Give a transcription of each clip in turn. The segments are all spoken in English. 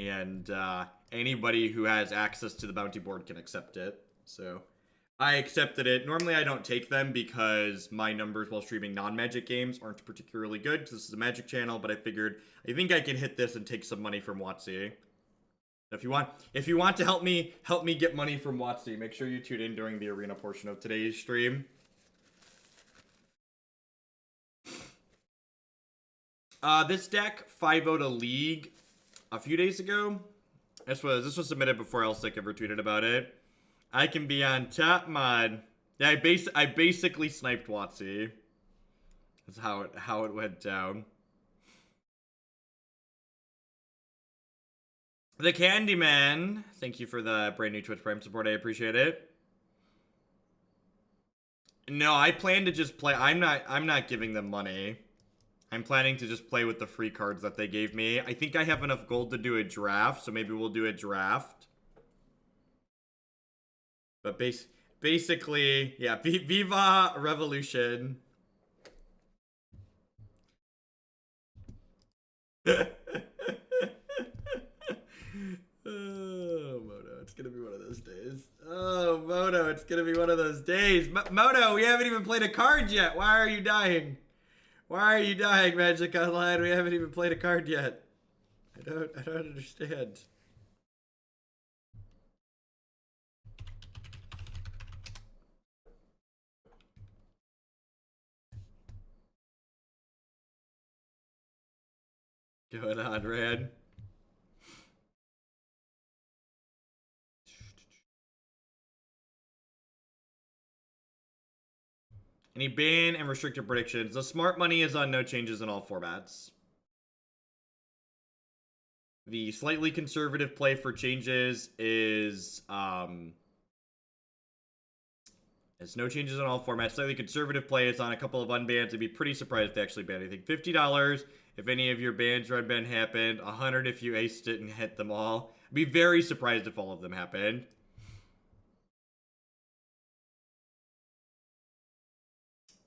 and anybody who has access to the bounty board can accept it. So I accepted it. Normally I don't take them because my numbers while streaming non-Magic games aren't particularly good, because this is a Magic channel, but I figured I think I can hit this and take some money from WotC. If you want to help me get money from WotC, make sure you tune in during the arena portion of today's stream. This deck 5-0'd a league a few days ago. This was submitted before Elsick ever tweeted about it. I can be on top mod. Yeah, I basically sniped WotC. That's how it went down. The Candyman, thank you for the brand new Twitch Prime support. I appreciate it. No, I plan to just play. I'm not giving them money. I'm planning to just play with the free cards that they gave me. I think I have enough gold to do a draft, so maybe we'll do a draft. But basically, yeah, Viva Revolution. Oh, Moto, it's gonna be one of those days. Oh, Moto, it's gonna be one of those days. Moto, we haven't even played a card yet. Why are you dying? Why are you dying, Magic Online? We haven't even played a card yet. I don't understand. Going on, Rand. Any ban and restricted predictions? The smart money is on no changes in all formats. The slightly conservative play for changes is there's no changes in all formats. Slightly conservative play is on a couple of unbans. I'd be pretty surprised if they actually ban anything. $50 if any of your bans or unban happened. $100 if you aced it and hit them all. I'd be very surprised if all of them happened.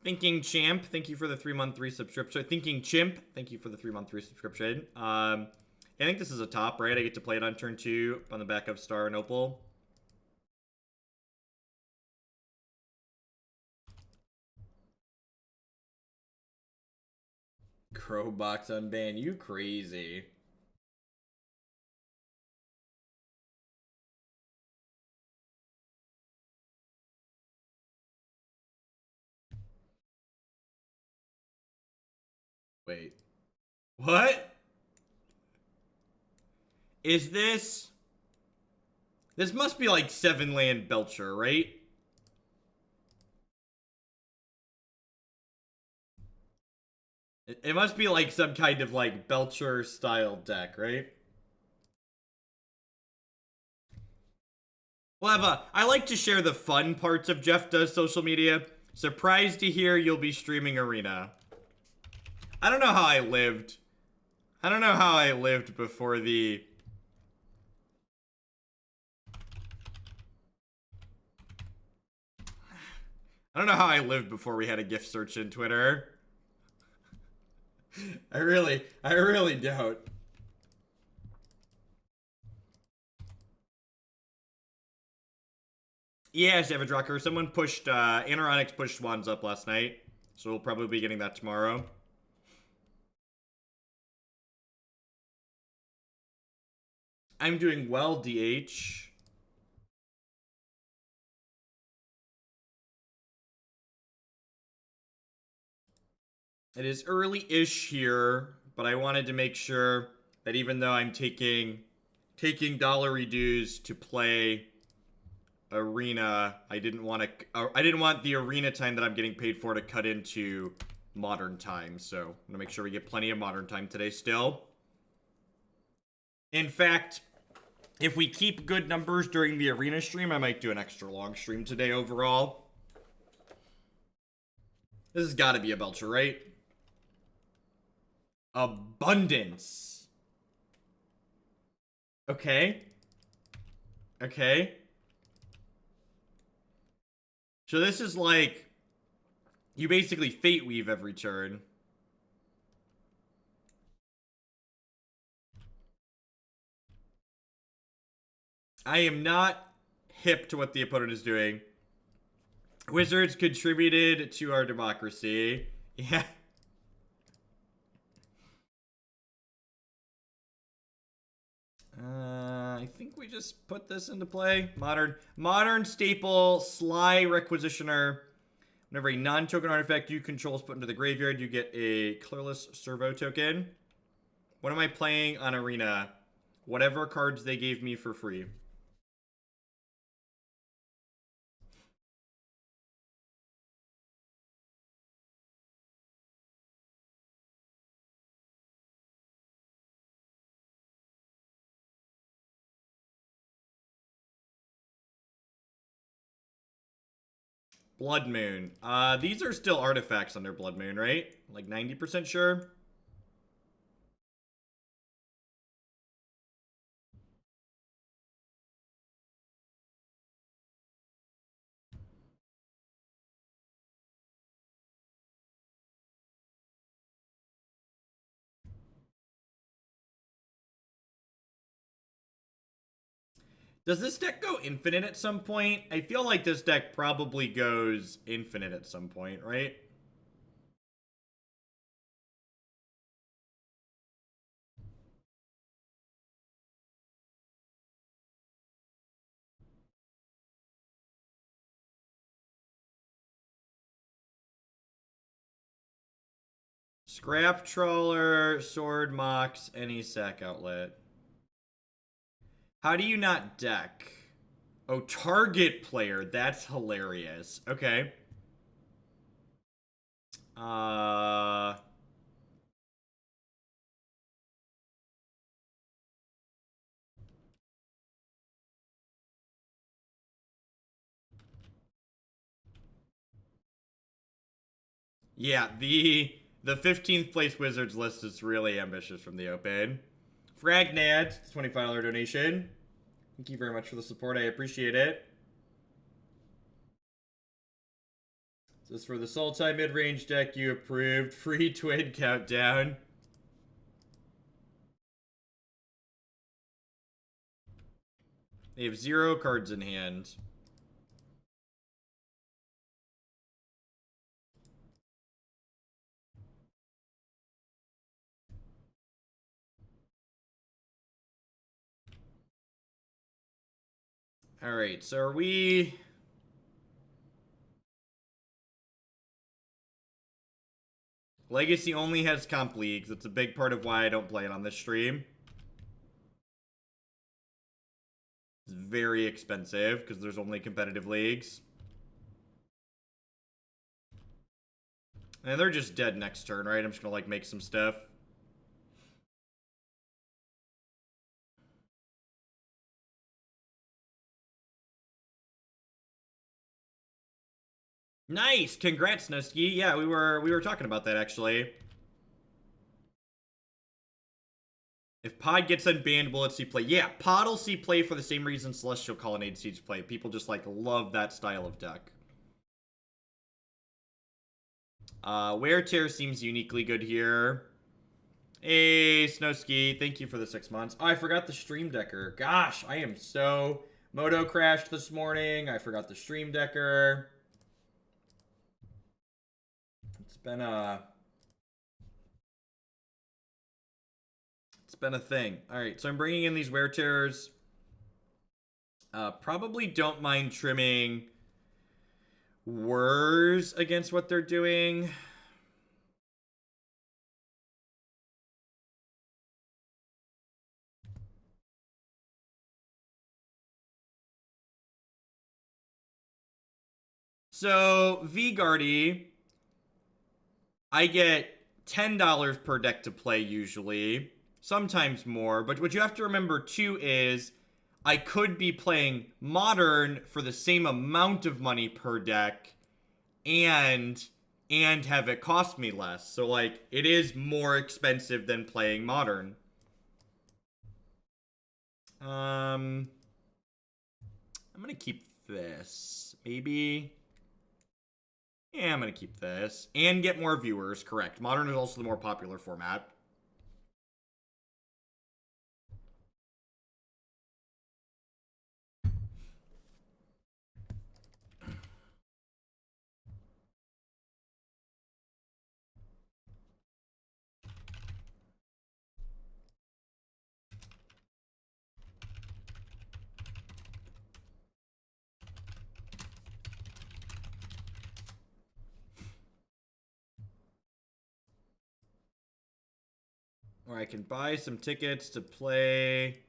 Thinking Champ, thank you for the 3-month resubscription. Thinking Chimp, thank you for the 3-month resubscription. I think this is a top, right? I get to play it on turn 2 on the back of Star and Opal. Crowbox unban, you crazy. Wait. What? Is this... This must be like 7-land Belcher, right? It must be like some kind of like Belcher style deck, right? I like to share the fun parts of Jeff Does social media. Surprised to hear you'll be streaming Arena. I don't know how I lived. I don't know how I lived before the... I don't know how I lived before we had a gift search in Twitter. I really don't. Yeah, Savage someone pushed, Anoronics pushed Swans up last night. So we'll probably be getting that tomorrow. I'm doing well, DH. It is early-ish here, but I wanted to make sure that even though I'm taking dollary dues to play Arena, I didn't want the Arena time that I'm getting paid for to cut into Modern time. So I'm gonna make sure we get plenty of Modern time today still. In fact, if we keep good numbers during the Arena stream, I might do an extra long stream today overall. This has got to be a Belcher, right? Abundance. Okay. Okay. So this is like... You basically Fate Weave every turn. I am not hip to what the opponent is doing. Wizards contributed to our democracy. Yeah. I think we just put this into play. Modern staple, Sly Requisitioner. Whenever a non-token artifact you control is put into the graveyard, you get a colorless servo token. What am I playing on Arena? Whatever cards they gave me for free. Blood Moon. These are still artifacts under Blood Moon, right? Like 90% sure? Does this deck go infinite at some point? I feel like this deck probably goes infinite at some point, right? Scrap Trawler, Sword, Mox, any sack outlet. How do you not deck? Oh, target player. That's hilarious. Okay. Yeah, the 15th place Wizards list is really ambitious from the open. Fragnad, $25 donation. Thank you very much for the support. I appreciate it. This is for the Sultai mid-range deck you approved. Free Twin Countdown. They have 0 cards in hand. Alright, so are we... Legacy only has comp leagues. It's a big part of why I don't play it on this stream. It's very expensive because there's only competitive leagues. And they're just dead next turn, right? I'm just gonna, like, make some stuff. Nice! Congrats, Nusky. Yeah, we were talking about that, actually. If Pod gets unbanned, will it see play? Yeah, Pod will see play for the same reason Celestial Colonnade sees play. People just, like, love that style of deck. Wear Tear seems uniquely good here. Hey, Snowski, thank you for the 6 months. Oh, I forgot the Stream Decker. Gosh, I am so... Moto crashed this morning. I forgot the Stream Decker. It's been a thing. Alright, so I'm bringing in these Wear Tears. Probably don't mind trimming Whirs against what they're doing. So, V-Guardy, I get $10 per deck to play usually. Sometimes more. But what you have to remember, too, is I could be playing Modern for the same amount of money per deck and have it cost me less. So, like, it is more expensive than playing Modern. I'm gonna keep this. Maybe... Yeah, I'm going to keep this. And get more viewers, correct. Modern is also the more popular format. Or I can buy some tickets to play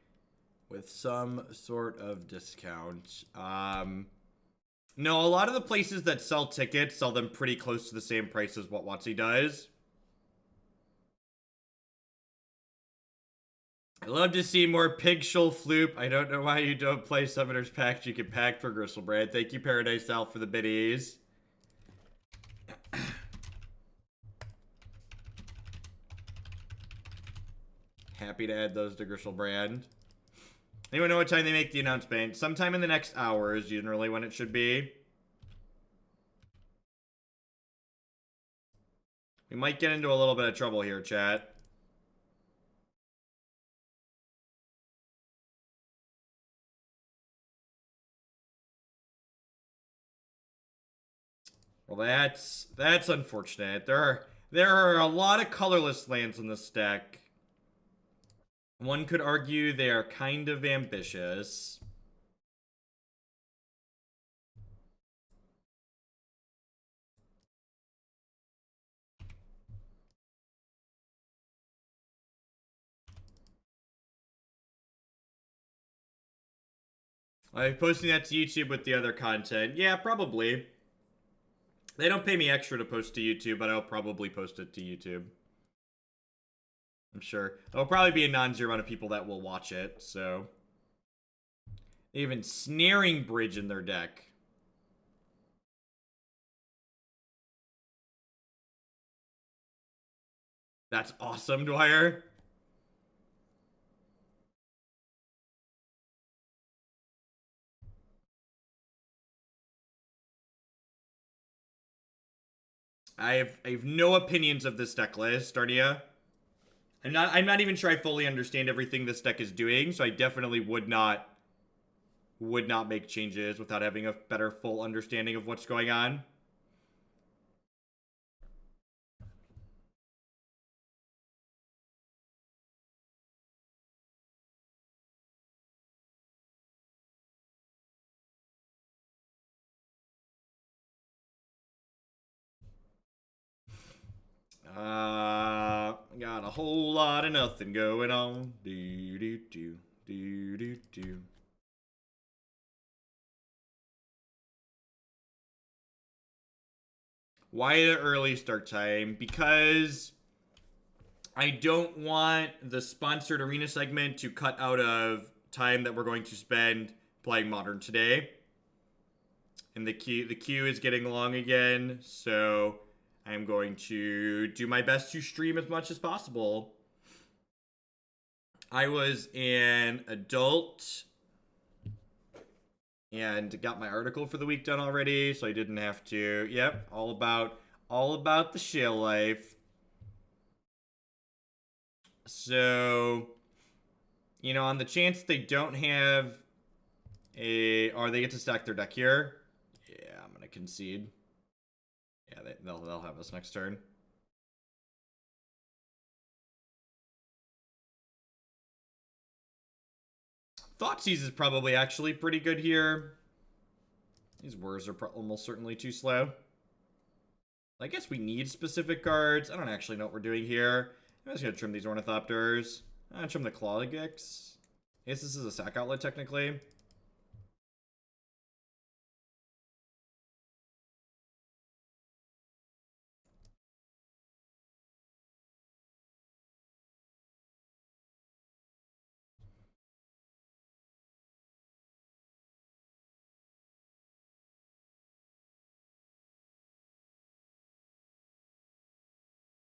with some sort of discount. No, a lot of the places that sell tickets sell them pretty close to the same price as what WotC does. I'd love to see more Pigshul Floop. I don't know why you don't play Summoner's Pact. You can pack for Gristlebrand. Thank you, Paradise Al, for the biddies. Happy to add those to Gristlebrand. Anyone know what time they make the announcement? Sometime in the next hour is generally when it should be. We might get into a little bit of trouble here, chat. Well, that's unfortunate. There are a lot of colorless lands in this deck. One could argue they are kind of ambitious. I'm posting that to YouTube with the other content. Yeah, probably. They don't pay me extra to post to YouTube, but I'll probably post it to YouTube. I'm sure. There'll probably be a non-zero amount of people that will watch it, so. They have Ensnaring Bridge in their deck. That's awesome, Dwyer. I have no opinions of this deck list, Stardia. I'm not even sure I fully understand everything this deck is doing, so I definitely would not make changes without having a better full understanding of what's going on. Got a whole lot of nothing going on. Do do do do do do. Why the early start time? Because I don't want the sponsored arena segment to cut out of time that we're going to spend playing Modern today. And the queue is getting long again, so I'm going to do my best to stream as much as possible. I was an adult and got my article for the week done already, so I didn't have to. Yep, all about the shell life. So, you know, on the chance they don't have or they get to stack their deck here, yeah, I'm gonna concede. Yeah, they'll have us next turn. Thoughtseize is probably actually pretty good here. These Whirs are almost certainly too slow. I guess we need specific cards. I don't actually know what we're doing here. I'm just gonna trim these Ornithopters. I'm gonna trim the Claws of Gix. I guess this is a sack outlet technically.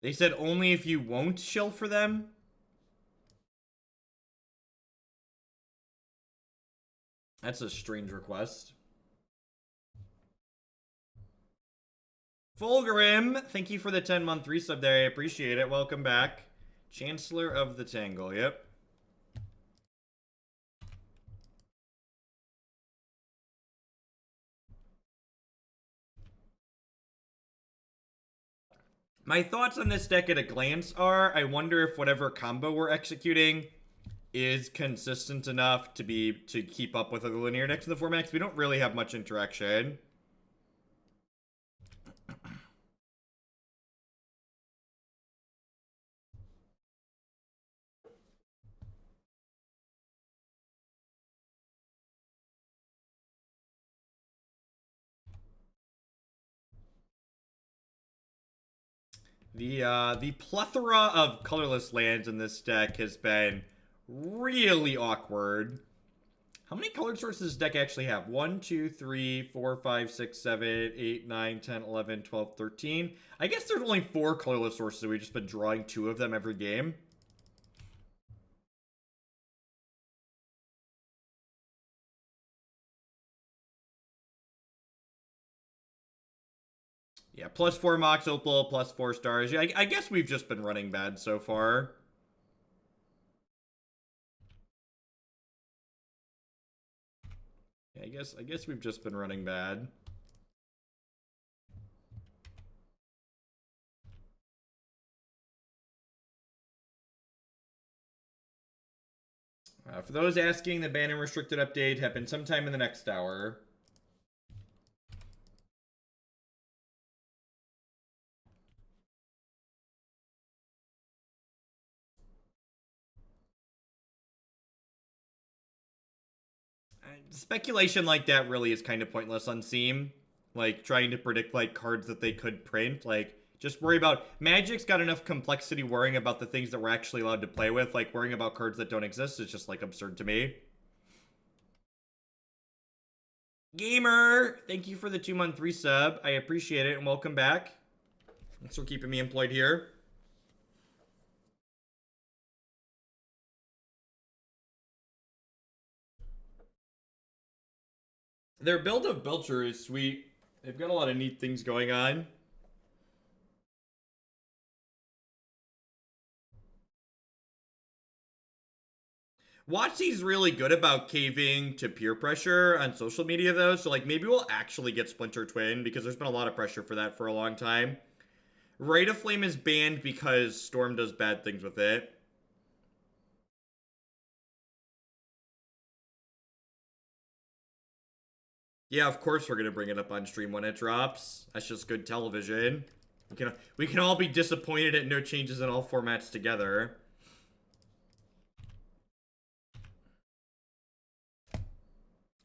They said only if you won't shill for them. That's a strange request. Fulgrim, thank you for the 10-month resub there. I appreciate it. Welcome back. Chancellor of the Tangle, yep. My thoughts on this deck at a glance are, I wonder if whatever combo we're executing is consistent enough to keep up with other linear decks in the format, because we don't really have much interaction. The plethora of colorless lands in this deck has been really awkward. How many colored sources does this deck actually have? 1, 2, 3, 4, 5, 6, 7, 8, 9, 10, 11, 12, 13. I guess there's only 4 colorless sources, so we've just been drawing 2 of them every game. Yeah, +4 Mox Opal, +4 stars. Yeah, I guess we've just been running bad so far. Yeah, I guess we've just been running bad. For those asking, the ban and restricted update happened sometime in the next hour. Speculation like that really is kind of pointless on Seam. Like, trying to predict, like, cards that they could print. Like, just worry about... Magic's got enough complexity worrying about the things that we're actually allowed to play with. Like, worrying about cards that don't exist is just, like, absurd to me. Gamer! Thank you for the 2-month resub. I appreciate it, and welcome back. Thanks for keeping me employed here. Their build of Belcher is sweet. They've got a lot of neat things going on. Thoughtseize really good about caving to peer pressure on social media, though. So, like, maybe we'll actually get Splinter Twin, because there's been a lot of pressure for that for a long time. Rite of Flame is banned because Storm does bad things with it. Yeah, of course we're going to bring it up on stream when it drops. That's just good television. We can all be disappointed at no changes in all formats together.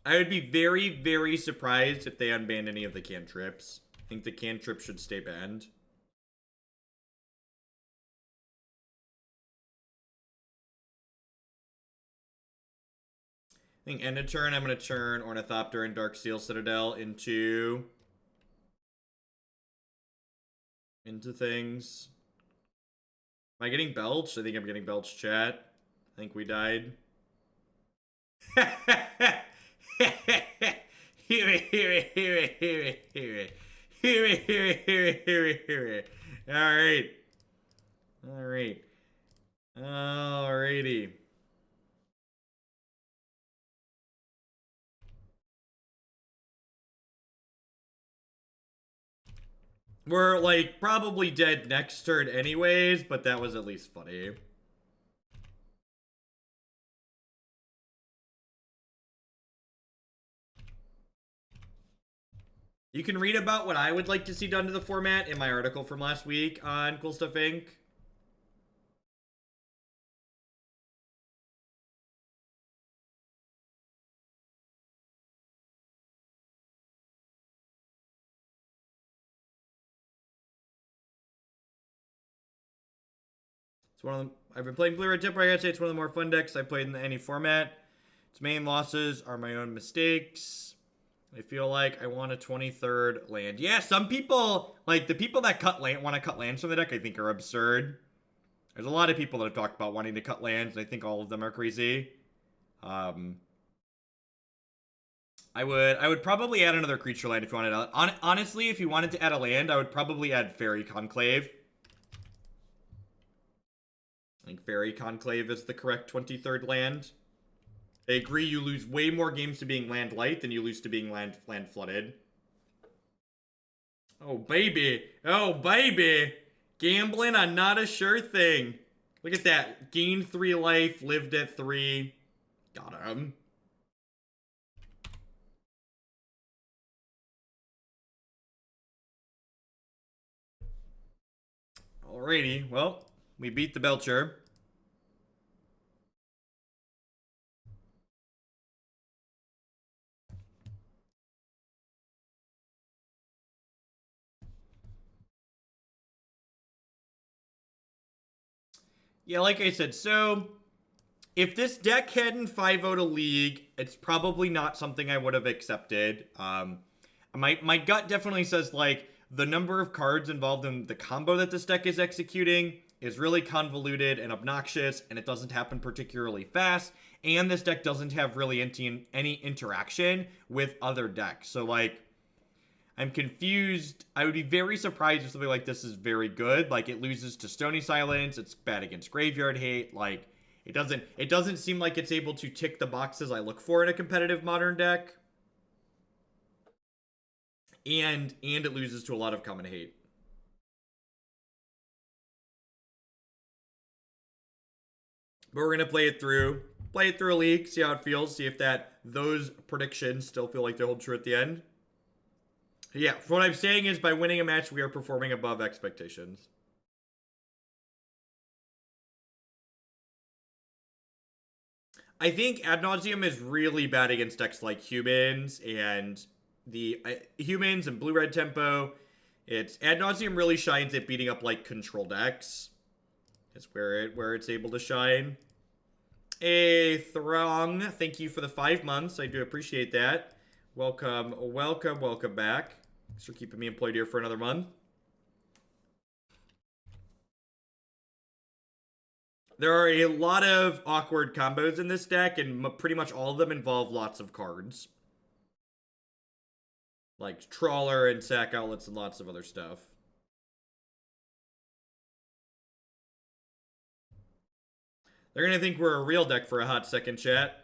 I would be very, very surprised if they unbanned any of the cantrips. I think the cantrip should stay banned. I think end of turn, I'm going to turn Ornithopter and Darksteel Citadel into things. Am I getting belched? I think I'm getting belched, chat. I think we died. Alright. Alright. Alrighty. We're, like, probably dead next turn anyways, but that was at least funny. You can read about what I would like to see done to the format in my article from last week on Cool Stuff Inc. It's one of the... I've been playing Blue Red Tipper. I gotta say, it's one of the more fun decks I've played in any format. Its main losses are my own mistakes. I feel like I want a 23rd land. Yeah, some people, like, the people that want to cut lands from the deck, I think are absurd. There's a lot of people that have talked about wanting to cut lands, and I think all of them are crazy. I would probably add another creature land if you wanted to. Honestly, if you wanted to add a land, I would probably add Fairy Conclave. I think Fairy Conclave is the correct 23rd land. I agree, you lose way more games to being land light than you lose to being land flooded. Oh, baby. Oh, baby. Gambling on not a sure thing. Look at that. Gained 3 life, lived at 3. Got him. Alrighty, well, we beat the Belcher. Yeah, like I said, so if this deck hadn't 5-0'd a league, it's probably not something I would have accepted. My gut definitely says, like, the number of cards involved in the combo that this deck is executing is really convoluted and obnoxious, and it doesn't happen particularly fast, and this deck doesn't have really any interaction with other decks. So, like, I'm confused. I would be very surprised if something like this is very good. Like, it loses to Stony Silence, it's bad against Graveyard Hate, like, it doesn't seem like it's able to tick the boxes I look for in a competitive Modern deck. And it loses to a lot of common hate. But we're gonna play it through a league, see how it feels, see if those predictions still feel like they hold true at the end. Yeah, what I'm saying is by winning a match, we are performing above expectations. I think Ad Nauseam is really bad against decks like Humans and the Humans and Blue-Red Tempo. It's Ad Nauseam really shines at beating up like control decks. That's where it's able to shine. A Throng, thank you for the 5 months. I do appreciate that. Welcome back. Thanks for keeping me employed here for another month. There are a lot of awkward combos in this deck, and pretty much all of them involve lots of cards. Like Trawler and Sack Outlets and lots of other stuff. They're gonna think we're a real deck for a hot second, chat.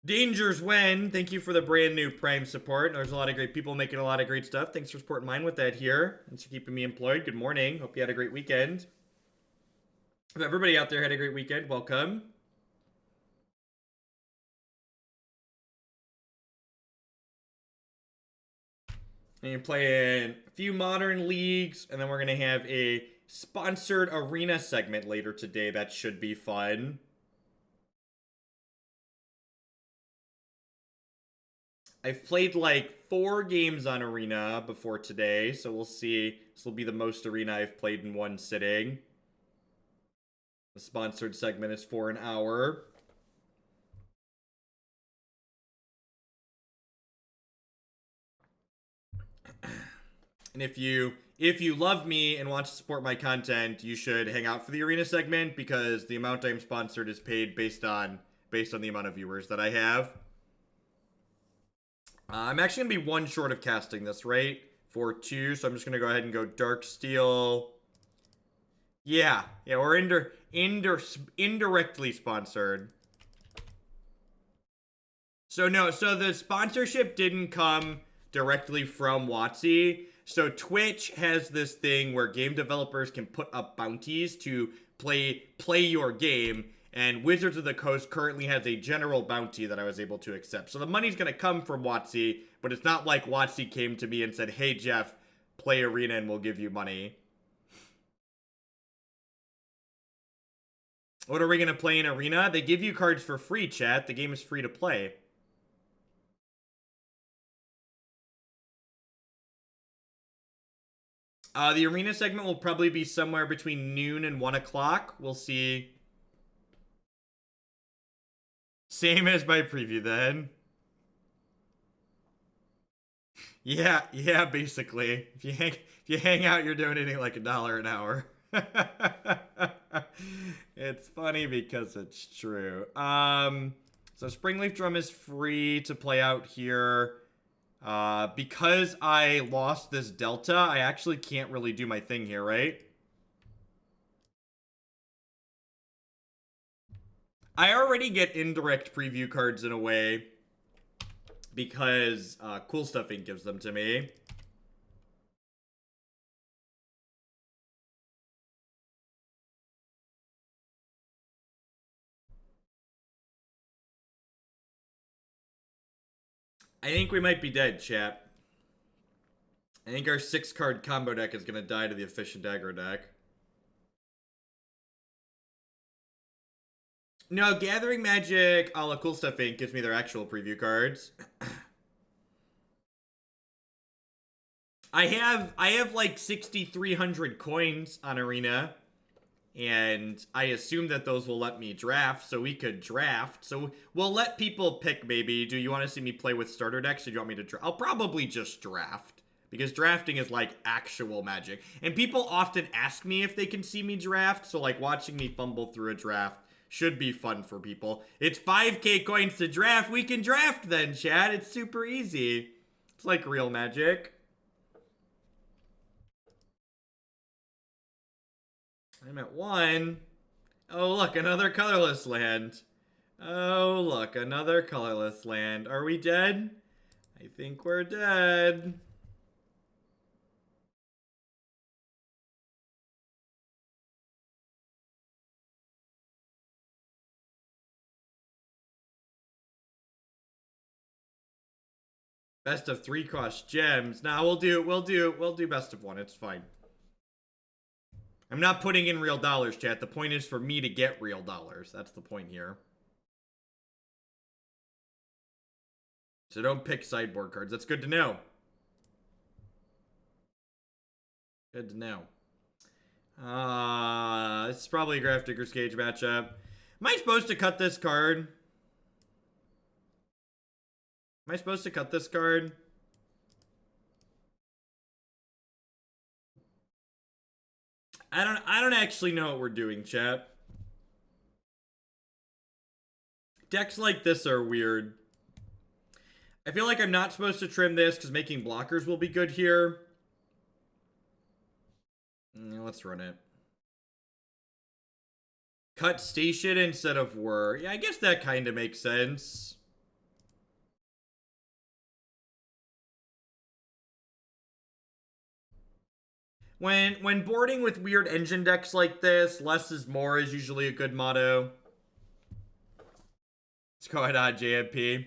Dangers When, thank you for the brand new Prime support. There's a lot of great people making a lot of great stuff. Thanks for supporting mine with that here. Thanks for keeping me employed. Good morning. Hope you had a great weekend. If everybody out there had a great weekend, welcome. And you're playing a few Modern leagues, and then we're going to have a sponsored arena segment later today. That should be fun. I've played like 4 games on Arena before today, so we'll see. This will be the most Arena I've played in one sitting. The sponsored segment is for an hour. And if you love me and want to support my content, you should hang out for the Arena segment, because the amount I'm sponsored is paid based on the amount of viewers that I have. I'm actually going to be 1 short of casting this, right? For 2, so I'm just going to go ahead and go Darksteel. Yeah, we're indirectly sponsored. So no, so the sponsorship didn't come directly from WotC. So Twitch has this thing where game developers can put up bounties to play your game. And Wizards of the Coast currently has a general bounty that I was able to accept. So the money's going to come from WotC, but it's not like WotC came to me and said, hey, Jeff, play Arena and we'll give you money. What are we going to play in Arena? They give you cards for free, chat. The game is free to play. The Arena segment will probably be somewhere between noon and 1 o'clock. We'll see. Same as my preview then. Yeah, basically. If you hang out, you're donating like $1 an hour. It's funny because it's true. So Springleaf Drum is free to play out here. Because I lost this Delta, I actually can't really do my thing here, right? I already get indirect preview cards in a way, because Cool Stuff Inc. gives them to me. I think we might be dead, chat. I think our 6-card combo deck is going to die to the Efficient Aggro deck. No, Gathering Magic a la Cool Stuff Inc. gives me their actual preview cards. I have like 6,300 coins on Arena, and I assume that those will let me draft, so we could draft. So we'll let people pick, maybe. Do you want to see me play with starter decks, or do you want me to draft? I'll probably just draft, because drafting is like actual Magic. And people often ask me if they can see me draft, so like watching me fumble through a draft should be fun for people. It's 5k coins to draft. We can draft then, chat. It's super easy. It's like real Magic. I'm at 1. Oh, look, another colorless land. Oh, look, another colorless land. Are we dead? I think we're dead. Best of 3 cost gems. Nah, we'll do best of 1. It's fine. I'm not putting in real dollars, chat. The point is for me to get real dollars. That's the point here. So don't pick sideboard cards. That's good to know. Good to know. This is probably a Grafdigger's Cage matchup. Am I supposed to cut this card? Am I supposed to cut this card? I don't actually know what we're doing, chat. Decks like this are weird. I feel like I'm not supposed to trim this because making blockers will be good here. Let's run it. Cut station instead of Whir. Yeah, I guess that kind of makes sense. When boarding with weird engine decks like this, less is more is usually a good motto. What's going on, JMP?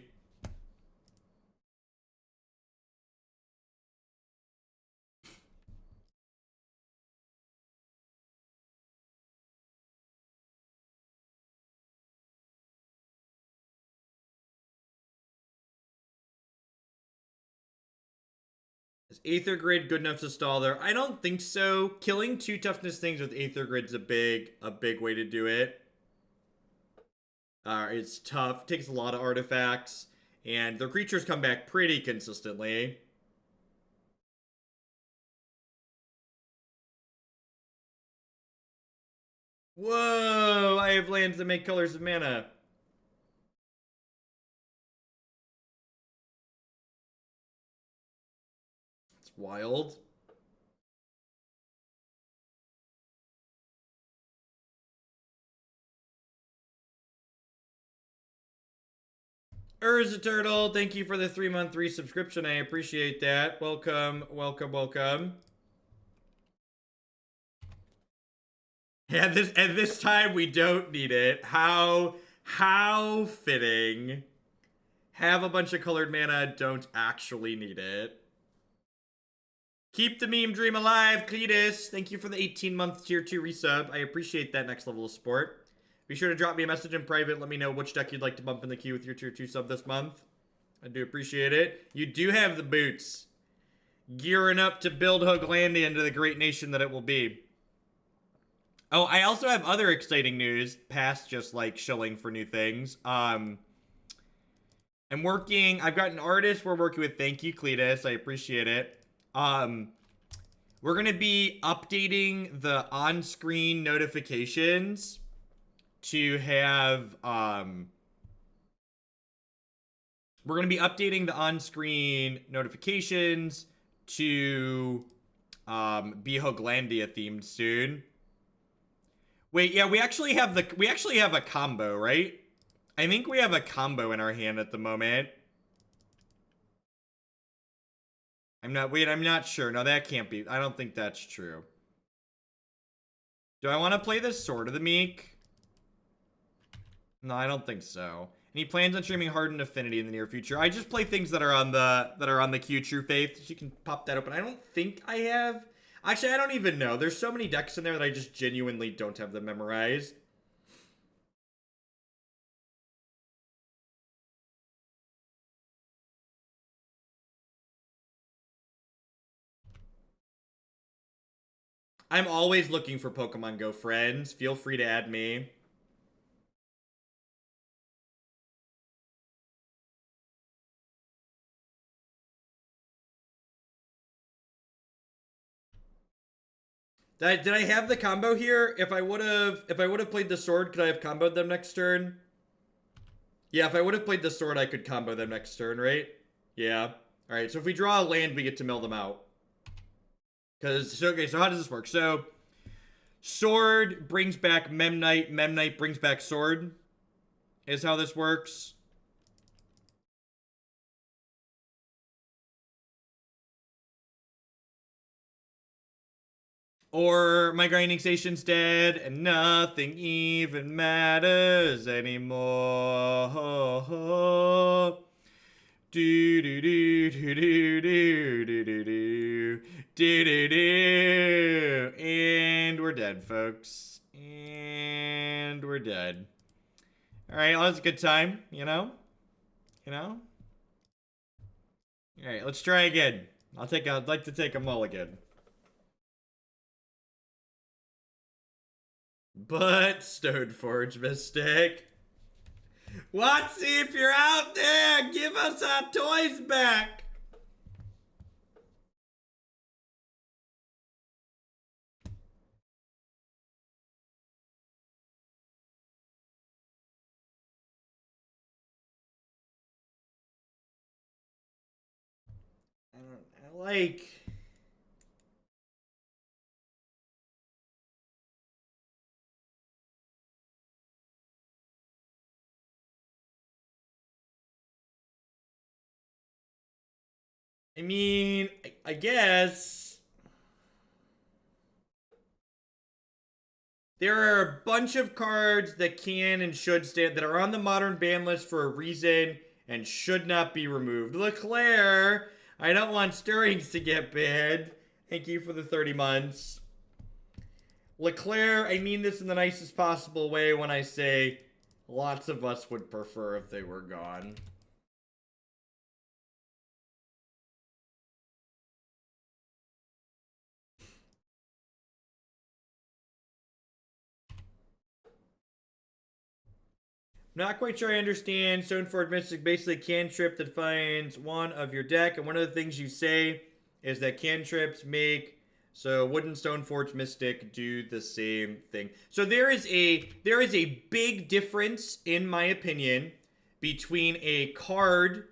Is Aether Grid good enough to stall there? I don't think so. Killing 2 toughness things with Aether Grid's a big way to do it. It's tough. It takes a lot of artifacts. And their creatures come back pretty consistently. Whoa! I have lands that make colors of mana. It's wild. Urza Turtle, thank you for the 3-month resubscription. I appreciate that. Welcome, welcome, welcome. Yeah, this time we don't need it. How fitting. Have a bunch of colored mana, don't actually need it. Keep the meme dream alive, Cletus. Thank you for the 18-month tier 2 resub. I appreciate that next level of support. Be sure to drop me a message in private. Let me know which deck you'd like to bump in the queue with your tier 2 sub this month. I do appreciate it. You do have the boots. Gearing up to build Hooglandia into the great nation that it will be. Oh, I also have other exciting news past just like shilling for new things. I've got an artist we're working with. Thank you, Cletus. I appreciate it. We're going to be updating the on-screen notifications to have, we're going to be updating the on-screen notifications to, be Hooglandia themed soon. Wait, yeah, we actually have a combo, right? I think we have a combo in our hand at the moment. I'm not sure. No, that can't be. I don't think that's true. Do I want to play the Sword of the Meek? No, I don't think so. And he plans on streaming Hardened Affinity in the near future. I just play things that are on the queue, True Faith. So you can pop that open. I don't think I have. Actually, I don't even know. There's so many decks in there that I just genuinely don't have them memorized. I'm always looking for Pokemon Go friends. Feel free to add me. Did I have the combo here? If I would have played the sword, could I have comboed them next turn? Yeah, if I would have played the sword, I could combo them next turn, right? Yeah. Alright, so if we draw a land, we get to mill them out. Okay, so how does this work? So, sword brings back Memnite, Memnite brings back sword, is how this works. Or my grinding station's dead and nothing even matters anymore. Do do do do do do do do do do do. And we're dead, folks. And we're dead. Alright, well, that's a good time, you know? You know? Alright, let's try again. I'd like to take a mulligan. But, Stoneforge Mystic. Watsy, if you're out there, give us our toys back. I like... I mean, I guess there are a bunch of cards that can and should stand that are on the modern ban list for a reason and should not be removed. Leclerc, I don't want Stirrings to get banned. Thank you for the 30 months. Leclerc, I mean this in the nicest possible way when I say lots of us would prefer if they were gone. Not quite sure I understand. Stoneforge Mystic basically cantrip that finds one of your deck, and one of the things you say is that cantrips make so wooden Stoneforge Mystic do the same thing. So there is a big difference, in my opinion, between a card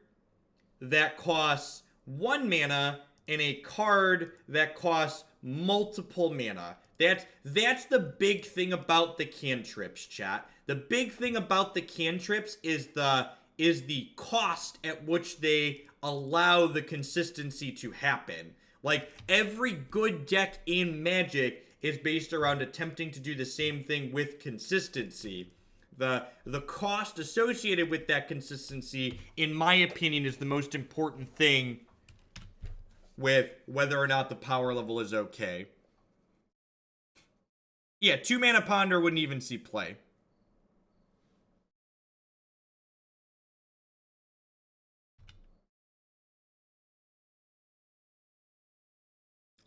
that costs 1 mana and a card that costs multiple mana. That's the big thing about the cantrips, chat. The big thing about the cantrips is the cost at which they allow the consistency to happen. Like, every good deck in Magic is based around attempting to do the same thing with consistency. The cost associated with that consistency, in my opinion, is the most important thing with whether or not the power level is okay. Yeah, 2 mana Ponder wouldn't even see play.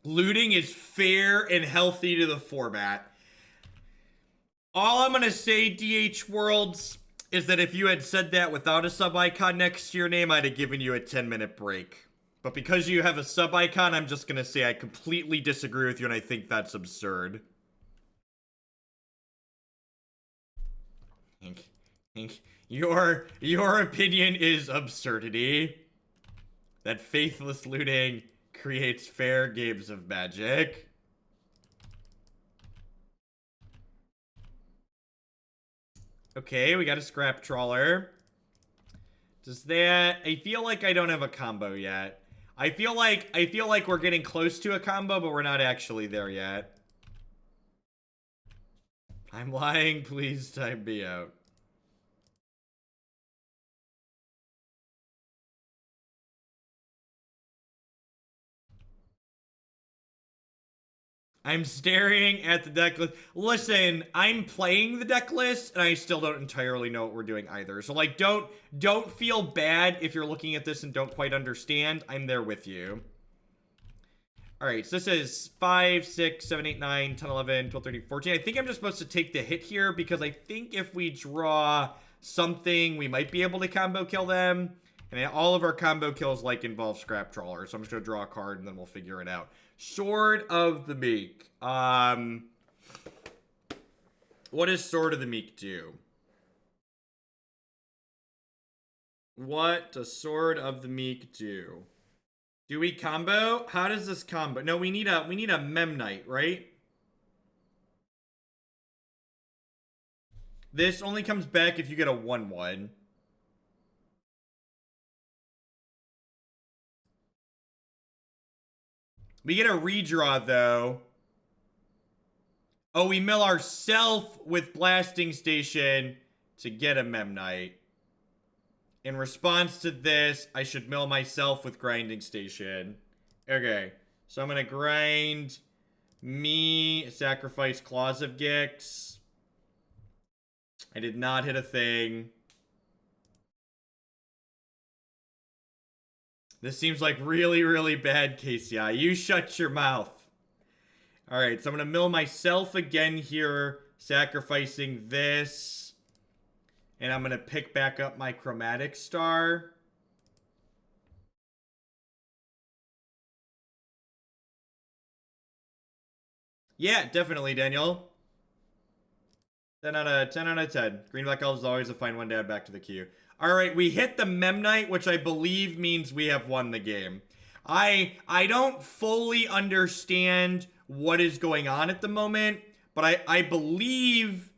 Looting is fair and healthy to the format. All I'm going to say, DH Worlds, is that if you had said that without a sub-icon next to your name, I'd have given you a 10-minute break. But because you have a sub-icon, I'm just going to say I completely disagree with you, and I think that's absurd. Your opinion is absurdity. That faithless looting creates fair games of Magic. Okay, we got a Scrap Trawler. Does that... I feel like I don't have a combo yet. I feel like we're getting close to a combo, but we're not actually there yet. I'm lying, please time me out. I'm staring at the deck list. Listen, I'm playing the deck list, and I still don't entirely know what we're doing either. So, like, don't feel bad if you're looking at this and don't quite understand. I'm there with you. Alright, so this is 5, 6, 7, 8, 9, 10, 11, 12, 13, 14. I think I'm just supposed to take the hit here because I think if we draw something, we might be able to combo kill them. And all of our combo kills involve Scrap Trawler. So I'm just going to draw a card and then we'll figure it out. Sword of the Meek. What does Sword of the Meek do? What does Sword of the Meek do? Do we combo? How does this combo? No, we need a Memnite, right? This only comes back if you get a 1/1. We get a redraw though. Oh, we mill ourself with Blasting Station to get a Memnite. In response to this, I should mill myself with Grinding Station. Okay, so I'm gonna grind me, sacrifice Claws of Gix. I did not hit a thing. This seems like really, really bad, KCI. You shut your mouth. Alright, so I'm gonna mill myself again here, sacrificing this. And I'm going to pick back up my Chromatic Star. Yeah, definitely, Daniel. 10 out of 10. Green Black Elves is always a fine one to add back to the queue. Alright, we hit the Memnite, which I believe means we have won the game. I don't fully understand what is going on at the moment, but I believe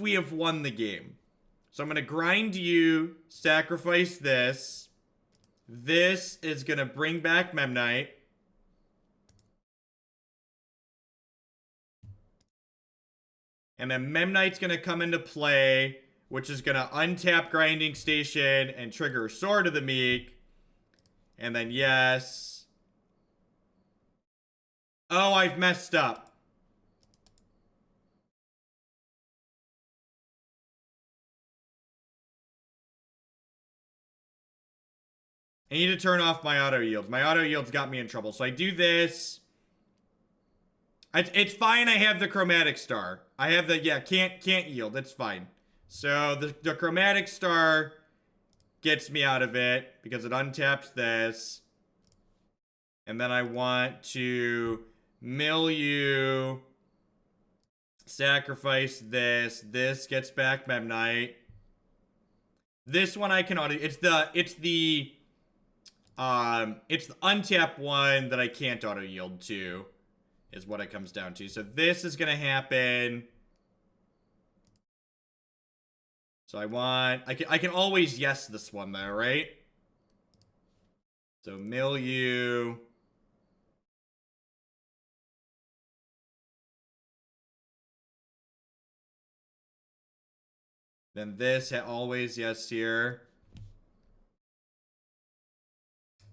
we have won the game. So I'm going to grind you, sacrifice this. This is going to bring back Memnite. And then Memnite's going to come into play, which is going to untap Grinding Station and trigger Sword of the Meek. And then yes. Oh, I've messed up. I need to turn off my auto yields. My auto yields got me in trouble. So I do this. It's fine. I have the Chromatic Star. I have the, yeah, can't yield. It's fine. So the Chromatic Star gets me out of it because it untaps this. And then I want to mill you, sacrifice this. This gets back Memnite. This one I can auto. It's the untap one that I can't auto yield to, is what it comes down to. So this is gonna happen. So I can always yes this one though, right? So mill you. Then this always yes here.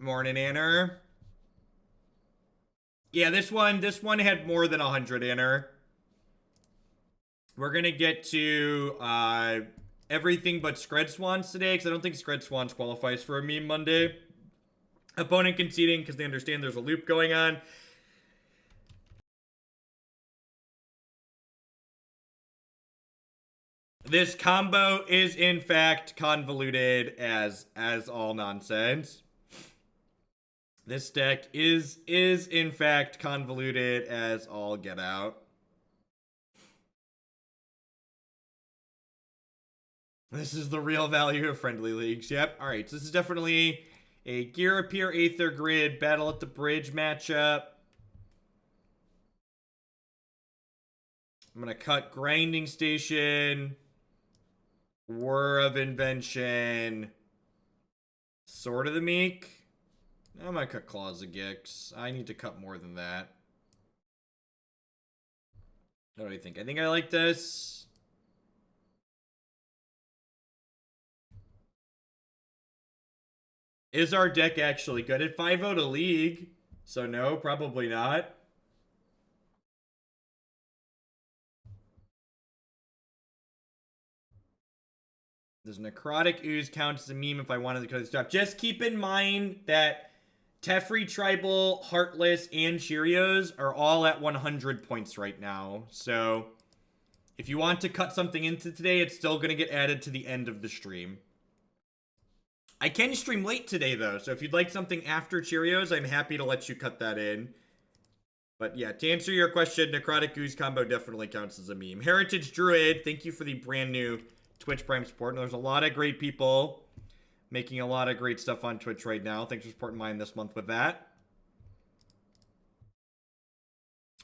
Morning, Anner. Yeah, this one had more than 100 Anner. We're gonna get to everything but Scred Swans today, because I don't think Scred Swans qualifies for a meme Monday. Opponent conceding because they understand there's a loop going on. This combo is in fact convoluted as all nonsense. This deck is in fact convoluted as all get out. This is the real value of friendly leagues. Yep. All right. So this is definitely a Ghirapur Aether Grid Battle at the Bridge matchup. I'm going to cut Grinding Station, Whir of Invention, Sword of the Meek. I'm going to cut Claws of Gix. I need to cut more than that. What do you think? I think I like this. Is our deck actually good? At 5-0 to League. So no, probably not. Does Necrotic Ooze count as a meme if I wanted to cut this stuff? Just keep in mind that Teferi Tribal, Heartless, and Cheerios are all at 100 points right now. So if you want to cut something into today, it's still going to get added to the end of the stream. I can stream late today, though. So if you'd like something after Cheerios, I'm happy to let you cut that in. But yeah, to answer your question, Necrotic Goose combo definitely counts as a meme. Heritage Druid, thank you for the brand new Twitch Prime support. And there's a lot of great people making a lot of great stuff on Twitch right now. Thanks for supporting mine this month with that.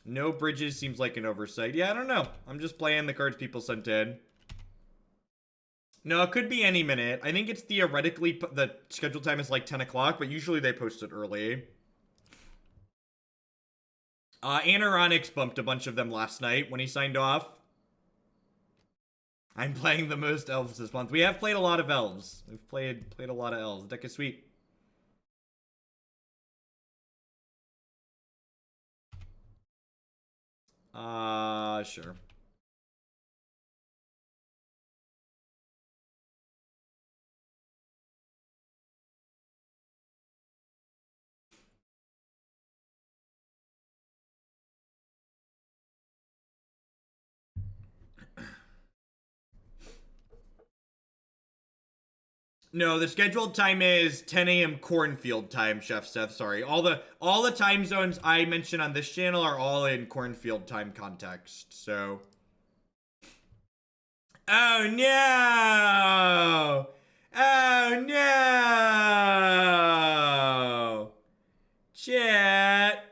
No bridges seems like an oversight. Yeah, I don't know. I'm just playing the cards people sent in. No, it could be any minute. I think it's theoretically, the scheduled time is like 10 o'clock, but usually they post it early. Anoronics bumped a bunch of them last night when he signed off. I'm playing the most elves this month. We have played a lot of elves. We've played a lot of elves. Deck is sweet. Sure. No, the scheduled time is 10 a.m. cornfield time, Chef Seth. Sorry. All the time zones I mention on this channel are all in cornfield time context. So oh no! Oh no! Chat.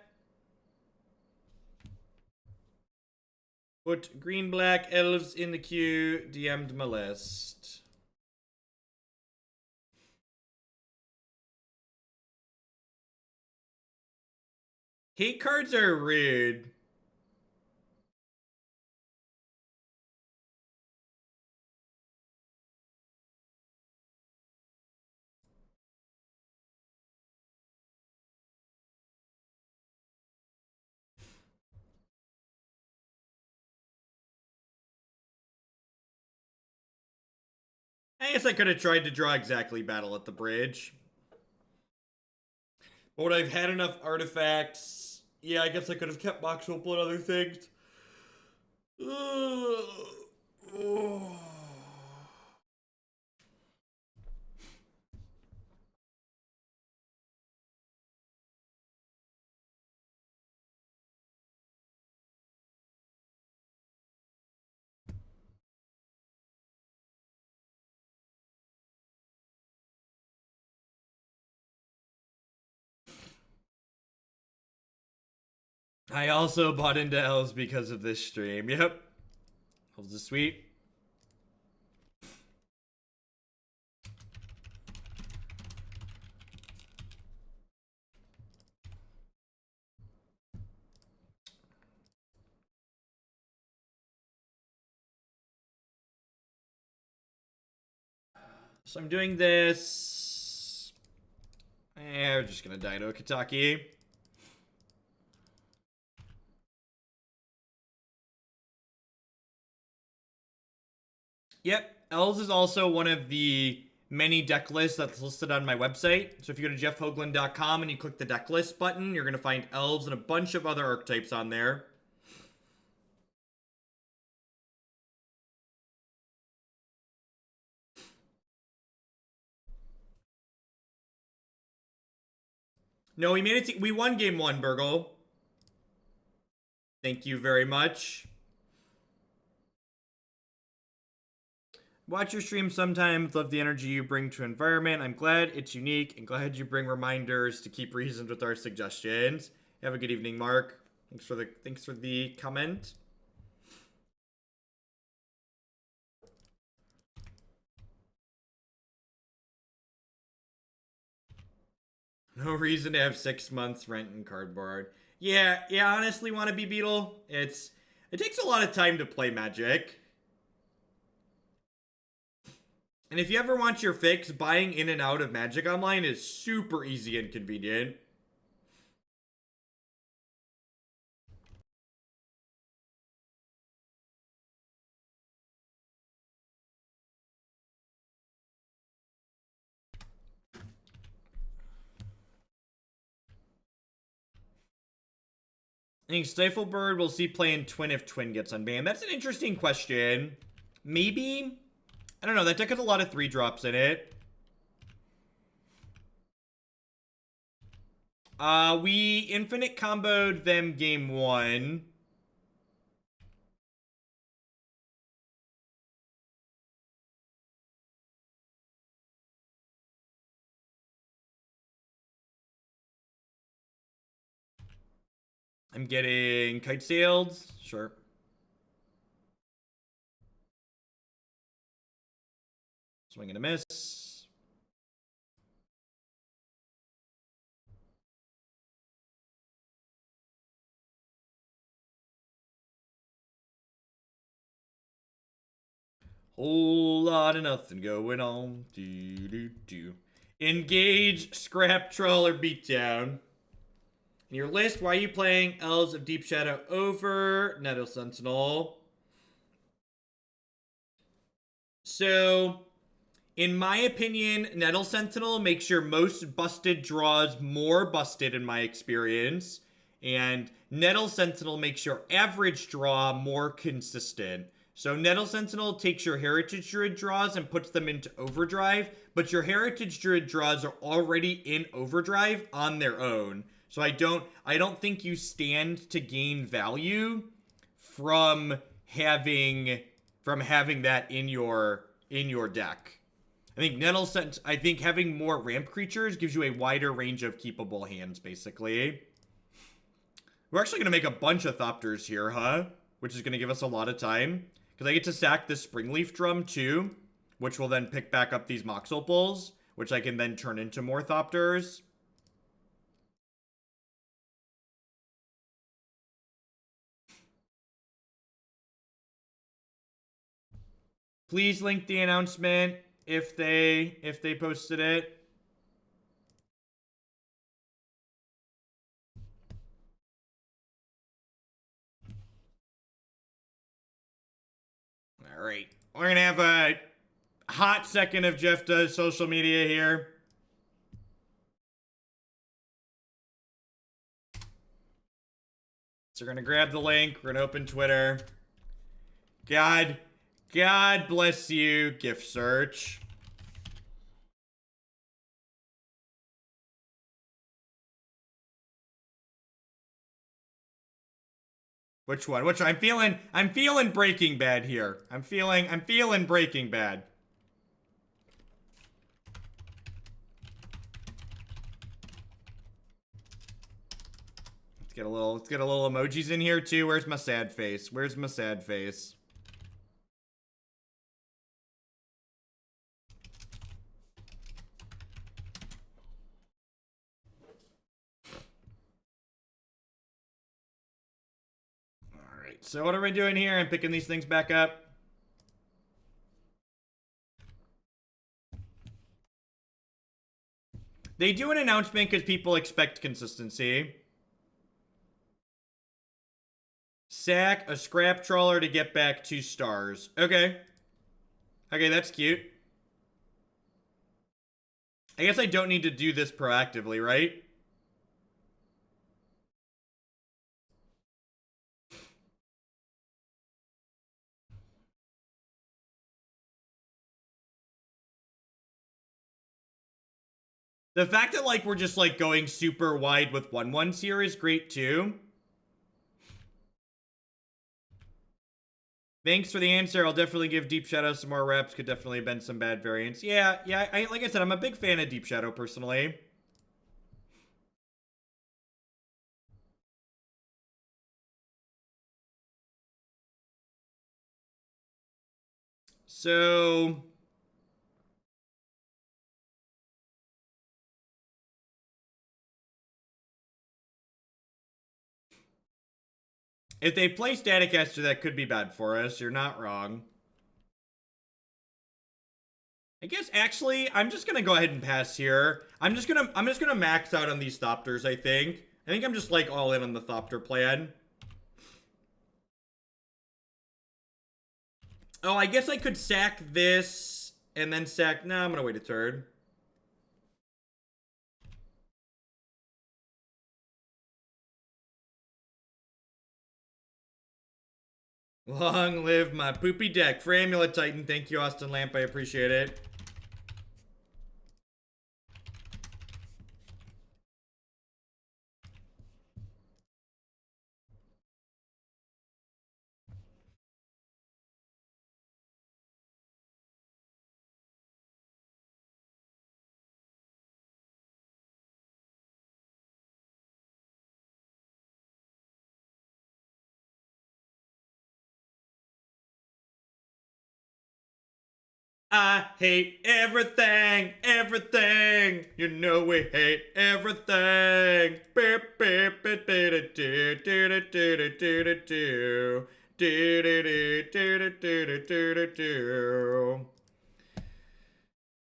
Put green black elves in the queue. DM'd my list. Hate cards are rude. I guess I could have tried to draw exactly Battle at the Bridge. But would I've had enough artifacts? Yeah, I guess I could have kept Mox Opal and other things. I also bought into elves because of this stream. Yep. Elves is sweet. So I'm doing this. We're just gonna die to a Kataki. Yep, elves is also one of the many deck lists that's listed on my website. So if you go to jeffhoagland.com and you click the deck list button, you're gonna find elves and a bunch of other archetypes on there. No, we made it. We won game one, Burgle. Thank you very much. Watch your stream sometimes. Love the energy you bring to environment. I'm glad it's unique and glad you bring reminders to keep reasons with our suggestions. Have a good evening, Mark. Thanks for the comment. No reason to have 6 months rent and cardboard. Yeah, honestly, Wannabe Beetle. It takes a lot of time to play Magic. And if you ever want your fix, buying in and out of Magic Online is super easy and convenient. think Stiflebird will see play in Twin if Twin gets unbanned. That's an interesting question. Maybe? I don't know. That deck has a lot of 3-drops in it. We infinite comboed them game 1. I'm getting kite sailed. Sure. Swing and a miss. Whole lot of nothing going on. Engage Scrap Trawler Beatdown. In your list, why are you playing Elves of Deep Shadow over Nettle Sentinel? So, in my opinion, Nettle Sentinel makes your most busted draws more busted in my experience. And Nettle Sentinel makes your average draw more consistent. So Nettle Sentinel takes your Heritage Druid draws and puts them into overdrive, but your Heritage Druid draws are already in overdrive on their own. So I don't think you stand to gain value from having that in your deck. I think having more ramp creatures gives you a wider range of keepable hands, basically. We're actually going to make a bunch of Thopters here, huh? Which is going to give us a lot of time. Because I get to sack this Springleaf Drum, too. Which will then pick back up these Mox Opals. Which I can then turn into more Thopters. Please link the announcement if they posted it. All right. We're going to have a hot second of Jeff does social media here. So we're going to grab the link. We're going to open Twitter. God bless you, gift search. Which one? I'm feeling Breaking Bad here. I'm feeling Breaking Bad. Let's get a little emojis in here too. Where's my sad face? Alright, so what are we doing here? I'm picking these things back up. They do an announcement because people expect consistency. Sack a Scrap Trawler to get back 2 stars. Okay. Okay, that's cute. I guess I don't need to do this proactively, right? The fact that, like, we're just, like, going super wide with 1/1s here is great, too. Thanks for the answer. I'll definitely give Deep Shadow some more reps. Could definitely have been some bad variants. Yeah, like I said, I'm a big fan of Deep Shadow, personally. So... if they play Staticaster, that could be bad for us. You're not wrong. I guess, actually, I'm just gonna go ahead and pass here. I'm just gonna max out on these Thopters, I think. I think I'm just, like, all in on the Thopter plan. Oh, I guess I could sack this and then sack... Nah, I'm gonna wait a turn. Long live my poopy deck. For Amulet Titan, thank you, Austin Lamp. I appreciate it. I hate everything, everything. You know we hate everything.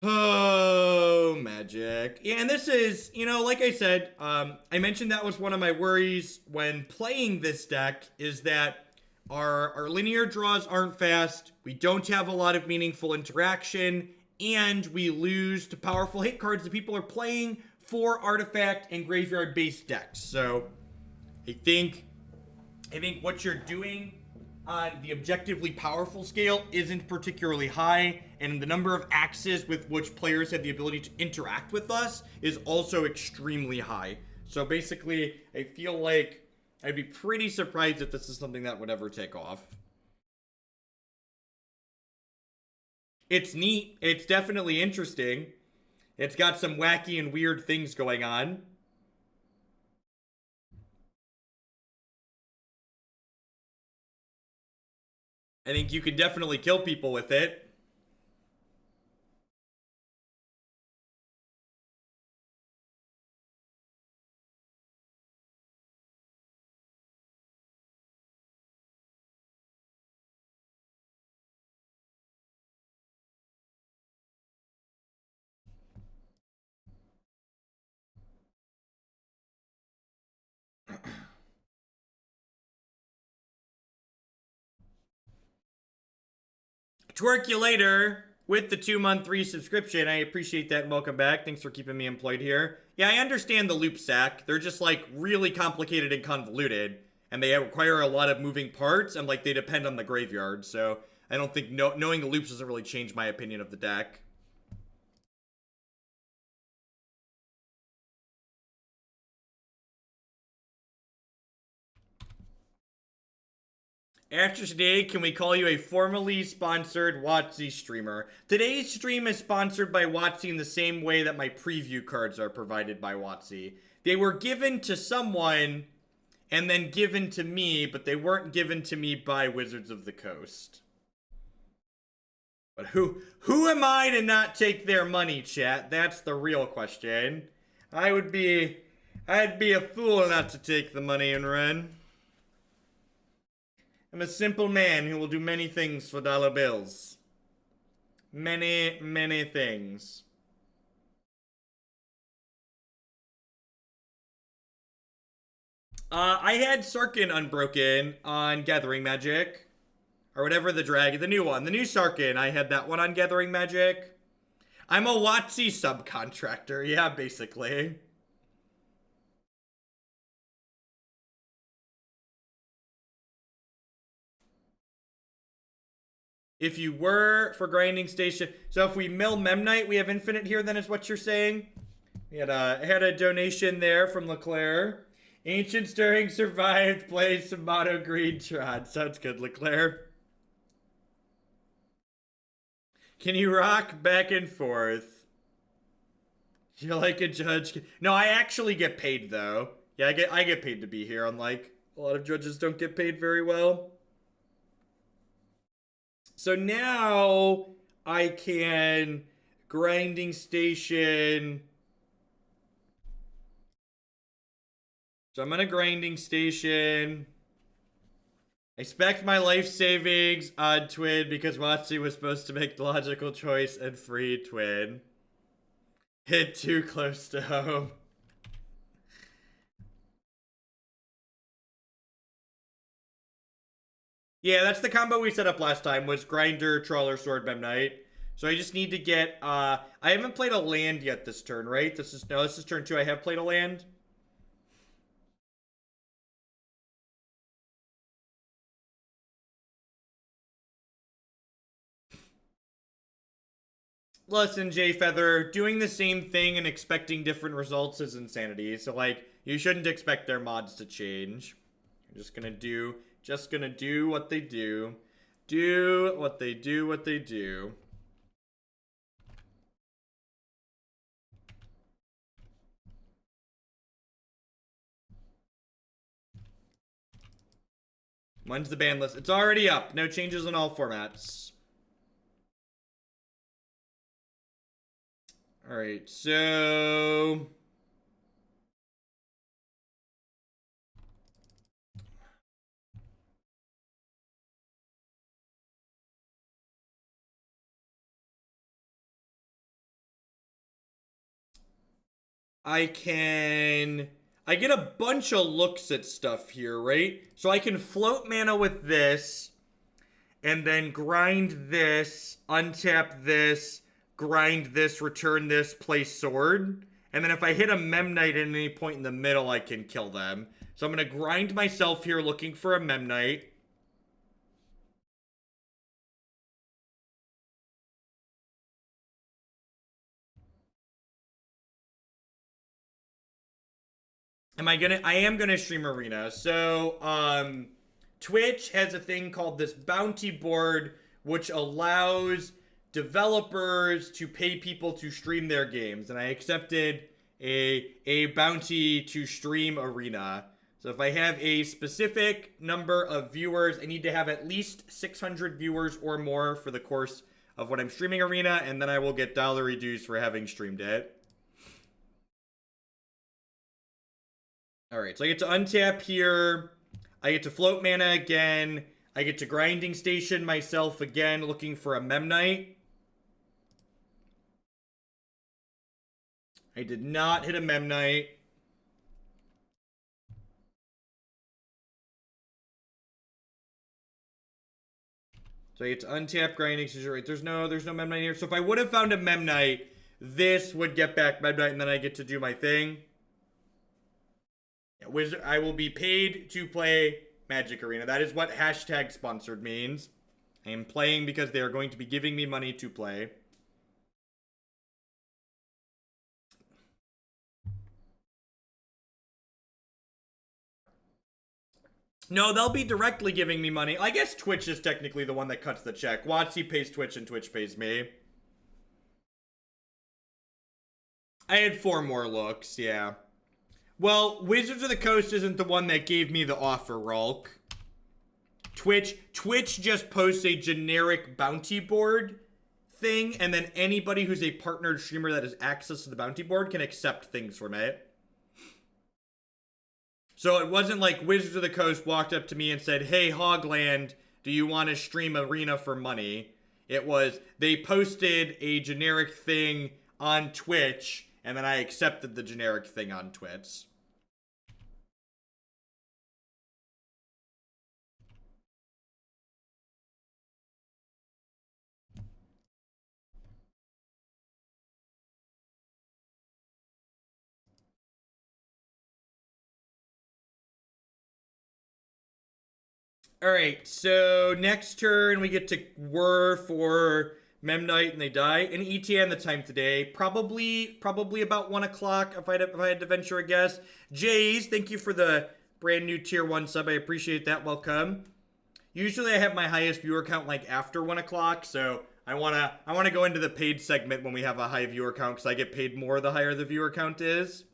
Oh, magic. Yeah, and this is, like I said, I mentioned that was one of my worries when playing this deck is that our linear draws aren't fast, we don't have a lot of meaningful interaction, and we lose to powerful hit cards that people are playing for artifact and graveyard based decks. So I think what you're doing on the objectively powerful scale isn't particularly high, and the number of axes with which players have the ability to interact with us is also extremely high. So basically, I feel like I'd be pretty surprised if this is something that would ever take off. It's neat. It's definitely interesting. It's got some wacky and weird things going on. I think you can definitely kill people with it. Twerk you later with the 2-month resubscription. I appreciate that and welcome back. Thanks for keeping me employed here. Yeah, I understand the loop sack. They're just like really complicated and convoluted, and they require a lot of moving parts, and like they depend on the graveyard. So I don't think knowing the loops doesn't really change my opinion of the deck. After today, can we call you a formally sponsored Thoughtseize streamer? Today's stream is sponsored by Thoughtseize in the same way that my preview cards are provided by Thoughtseize. They were given to someone and then given to me, but they weren't given to me by Wizards of the Coast. But who am I to not take their money, chat? That's the real question. I'd be a fool not to take the money and run. I'm a simple man who will do many things for dollar bills. Many, many things. I had Sarkin Unbroken on Gathering Magic. Or whatever the new one. The new Sarkin, I had that one on Gathering Magic. I'm a Thoughtseize subcontractor, yeah, basically. If you were for Grinding Station, so if we mill Memnite, we have infinite here, then is what you're saying? We had a donation there from Leclerc. Ancient Stirring survived, plays some Mono Green Trot. Sounds good, Leclerc. Can you rock back and forth? You're like a judge. No, I actually get paid though. Yeah, I get paid to be here, unlike a lot of judges don't get paid very well. So now I can Grinding Station. So I'm gonna Grinding Station. I spec my life savings on Twin because Watsi was supposed to make the logical choice and free Twin. Hit too close to home. Yeah, that's the combo we set up last time, was Grinder, Trawler, Sword, Memnite. So I just need to get, I haven't played a land yet this turn, right? This is turn 2. I have played a land. Listen, Jay Feather, doing the same thing and expecting different results is insanity. So, like, you shouldn't expect their mods to change. You're just gonna do what they do. Do what they do. When's the ban list? It's already up. No changes in all formats. Alright, so... I get a bunch of looks at stuff here, right? So I can float mana with this, and then grind this, untap this, grind this, return this, play sword. And then if I hit a Memnite at any point in the middle, I can kill them. So I'm going to grind myself here looking for a Memnite. I am gonna stream Arena. So, Twitch has a thing called this bounty board, which allows developers to pay people to stream their games. And I accepted a bounty to stream Arena. So if I have a specific number of viewers, I need to have at least 600 viewers or more for the course of what I'm streaming Arena, and then I will get $1 dues for having streamed it. Alright, so I get to untap here. I get to float mana again. I get to grinding station myself again, looking for a Memnite. I did not hit a Memnite. So I get to untap grinding station. Right, there's no Memnite here. So if I would have found a Memnite, this would get back Memnite, and then I get to do my thing. Wizard, I will be paid to play Magic Arena. That is what hashtag sponsored means. I am playing because they are going to be giving me money to play. No, they'll be directly giving me money. I guess Twitch is technically the one that cuts the check. WotC pays Twitch and Twitch pays me. I had 4 more looks, yeah. Well, Wizards of the Coast isn't the one that gave me the offer, Rulk. Twitch just posts a generic bounty board thing, and then anybody who's a partnered streamer that has access to the bounty board can accept things from it. So it wasn't like Wizards of the Coast walked up to me and said, "Hey, Hogland, do you want to stream Arena for money?" It was, they posted a generic thing on Twitch, and then I accepted the generic thing on Twitch. Alright, so next turn we get to Whir for Memnite and they die. And ETN the time today, probably about 1 o'clock if I had to venture a guess. Jays, thank you for the brand new tier 1 sub. I appreciate that. Welcome. Usually I have my highest viewer count like after 1 o'clock, so I wanna go into the paid segment when we have a high viewer count because I get paid more the higher the viewer count is.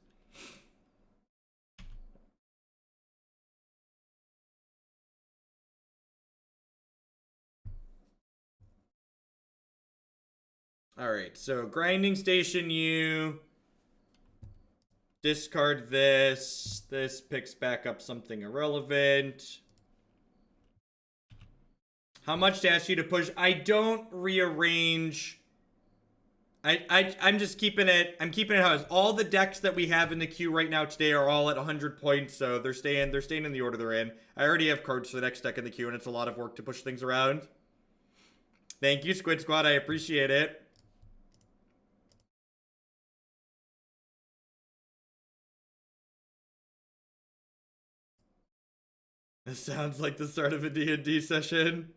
Alright, so grinding station you. Discard this. This picks back up something irrelevant. How much to ask you to push? I don't rearrange. I'm just keeping it. I'm keeping it how it is. All the decks that we have in the queue right now today are all at 100 points, so they're staying in the order they're in. I already have cards for the next deck in the queue, and it's a lot of work to push things around. Thank you, Squid Squad. I appreciate it. This sounds like the start of a D&D session.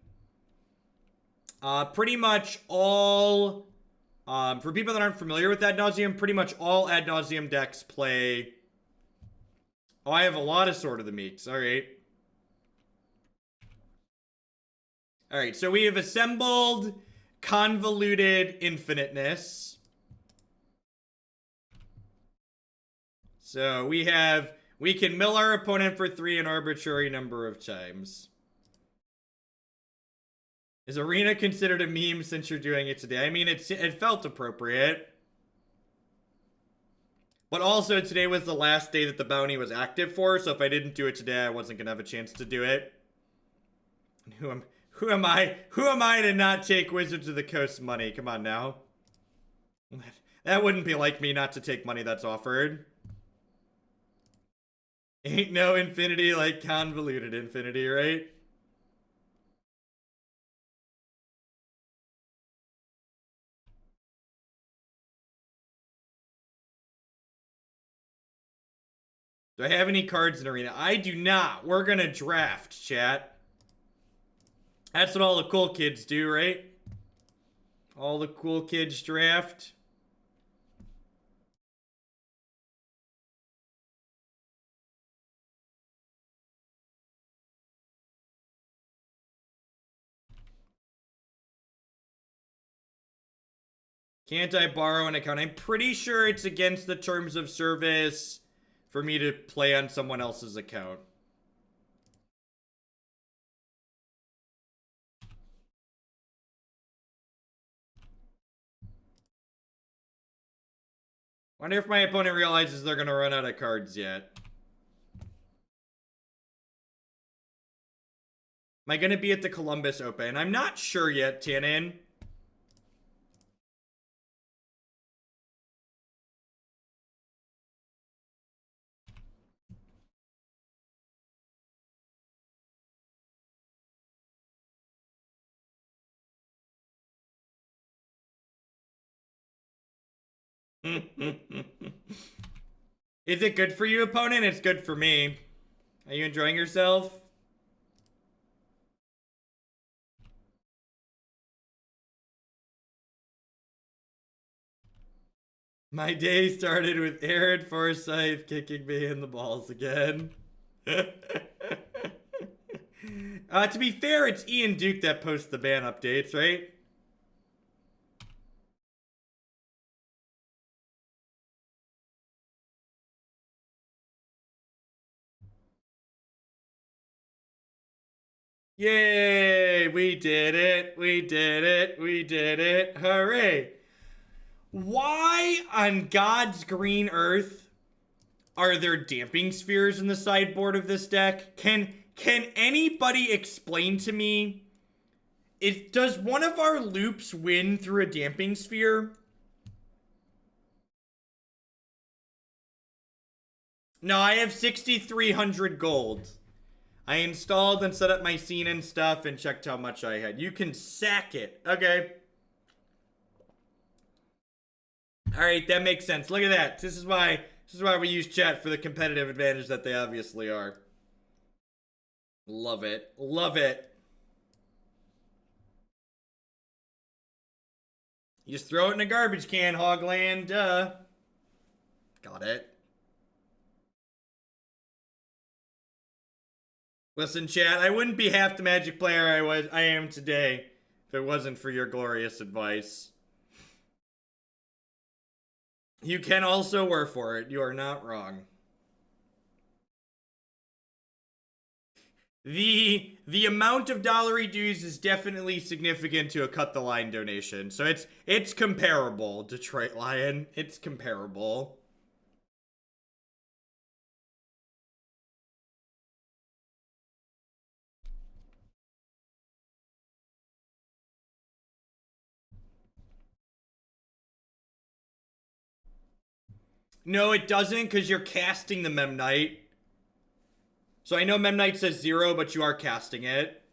Pretty much all For people that aren't familiar with Ad Nauseam, pretty much all Ad Nauseam decks play... Oh, I have a lot of Sword of the Meeks. Alright. Alright, so we have assembled Convoluted Infiniteness. So we can mill our opponent for 3 an arbitrary number of times. Is Arena considered a meme since you're doing it today? I mean, it felt appropriate. But also, today was the last day that the bounty was active for, so if I didn't do it today, I wasn't going to have a chance to do it. Who am I to not take Wizards of the Coast money? Come on now. That wouldn't be like me not to take money that's offered. Ain't no infinity like convoluted infinity, right? Do I have any cards in Arena? I do not. We're gonna draft, chat. That's what all the cool kids do, right? All the cool kids draft. Can't I borrow an account? I'm pretty sure it's against the terms of service for me to play on someone else's account. Wonder if my opponent realizes they're gonna run out of cards yet. Am I gonna be at the Columbus Open? I'm not sure yet, Tannen. Is it good for you, opponent? It's good for me. Are you enjoying yourself? My day started with Aaron Forsyth kicking me in the balls again. To be fair, it's Ian Duke that posts the ban updates, right? Yay! We did it! We did it! We did it! Hooray! Why on God's green earth are there damping spheres in the sideboard of this deck? Can anybody explain to me? Does one of our loops win through a damping sphere? No, I have 6,300 gold. I installed and set up my scene and stuff and checked how much I had. You can sack it. Okay. Alright, that makes sense. Look at that. This is why we use chat for the competitive advantage that they obviously are. Love it. Love it. You just throw it in a garbage can, Hogland. Duh. Got it. Listen, chat, I wouldn't be half the Magic player I am today if it wasn't for your glorious advice. You can also work for it. You are not wrong. The amount of dollary dues is definitely significant to a cut the line donation. So it's comparable, Detroit Lion. It's comparable. No, it doesn't, because you're casting the Memnite. So I know Memnite says 0, but you are casting it.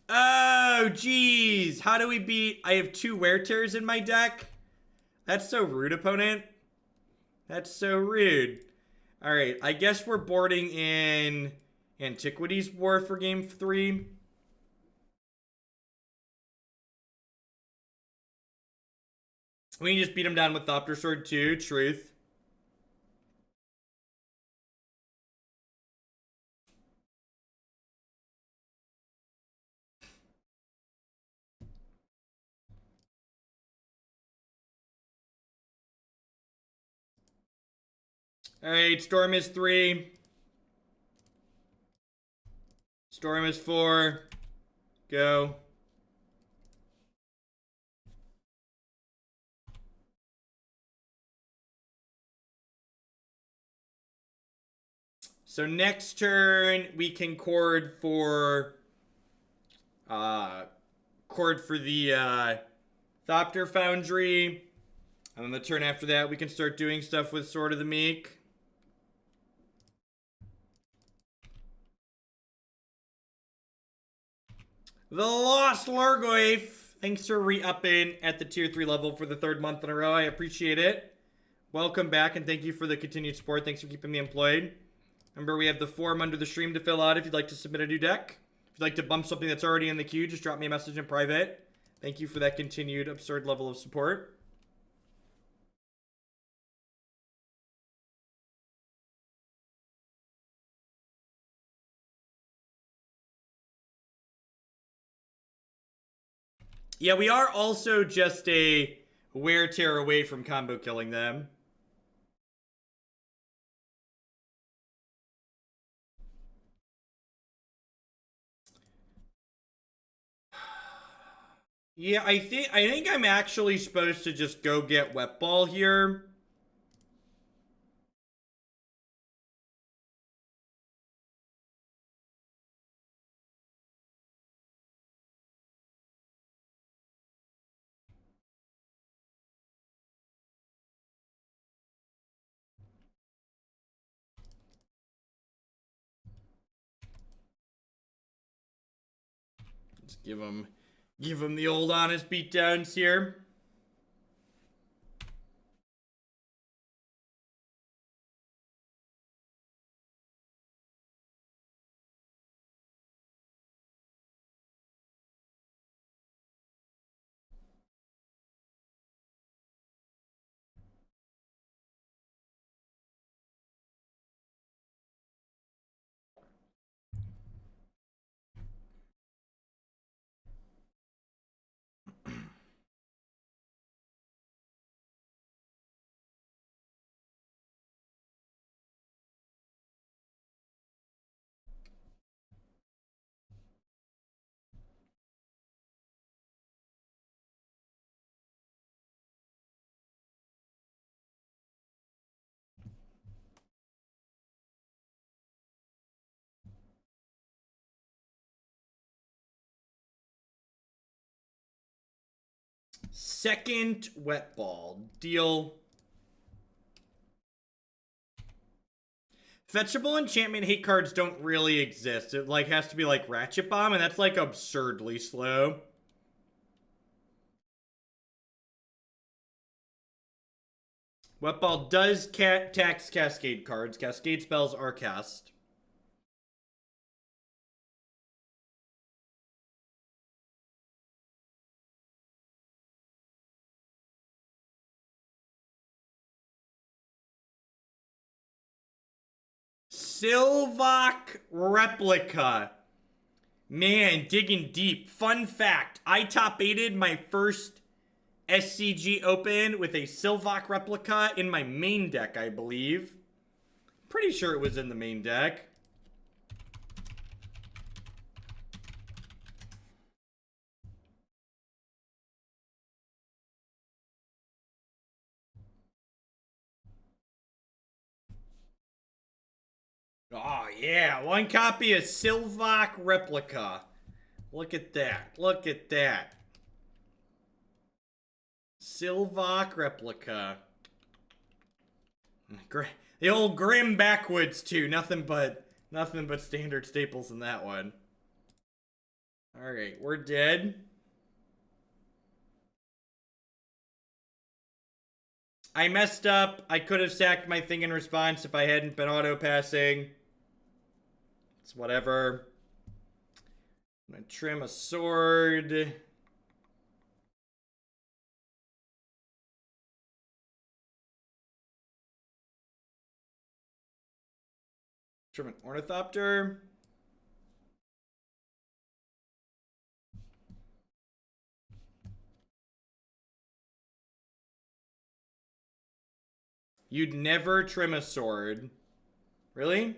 Oh, jeez. How do we beat... I have 2 Wear Tears in my deck? That's so rude, opponent. That's so rude. Alright, I guess we're boarding in Antiquities War for game 3. We can just beat him down with Thopter Sword too, truth. Alright, Storm is 3. Storm is 4. Go. So next turn, we can chord for the Thopter Foundry. And then the turn after that, we can start doing stuff with Sword of the Meek. The Lost Lurgoyf. Thanks for re-upping at the tier 3 level for the 3rd month in a row. I appreciate it. Welcome back, and thank you for the continued support. Thanks for keeping me employed. Remember, we have the form under the stream to fill out if you'd like to submit a new deck. If you'd like to bump something that's already in the queue, just drop me a message in private. Thank you for that continued absurd level of support. Yeah, we are also just a wear tear away from combo killing them. Yeah, I think I'm actually supposed to just go get Wet Ball here. Let's give him the old honest beatdowns here. Second Wet Ball. Deal. Fetchable enchantment hate cards don't really exist. It like has to be like Ratchet Bomb, and that's like absurdly slow. Wet Ball does tax Cascade cards. Cascade spells are cast. Sylvok Replica. Man, digging deep. Fun fact, I top 8'd my first SCG Open with a Sylvok Replica in my main deck, I believe. Pretty sure it was in the main deck. Oh, yeah. One copy of Sylvok Replica. Look at that. Look at that. Sylvok Replica. The old Grim Backwoods, too. Nothing but standard staples in that one. Alright, we're dead. I messed up. I could have sacked my thing in response if I hadn't been auto-passing. It's whatever. I'm gonna trim a sword. Trim an Ornithopter. You'd never trim a sword. Really?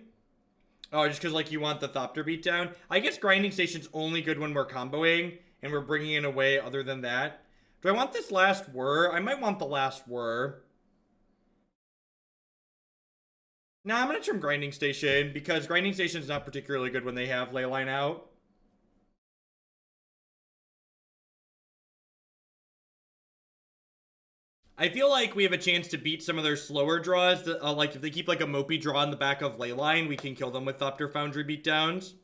Oh, just because, like, you want the Thopter beatdown? I guess Grinding Station's only good when we're comboing, and we're bringing it away other than that. Do I want this last Whir? I might want the last Whir. Nah, I'm gonna trim Grinding Station, because Grinding Station's not particularly good when they have Leyline out. I feel like we have a chance to beat some of their slower draws. That, like, if they keep, like, a mopey draw in the back of Leyline, we can kill them with Thopter Foundry beatdowns.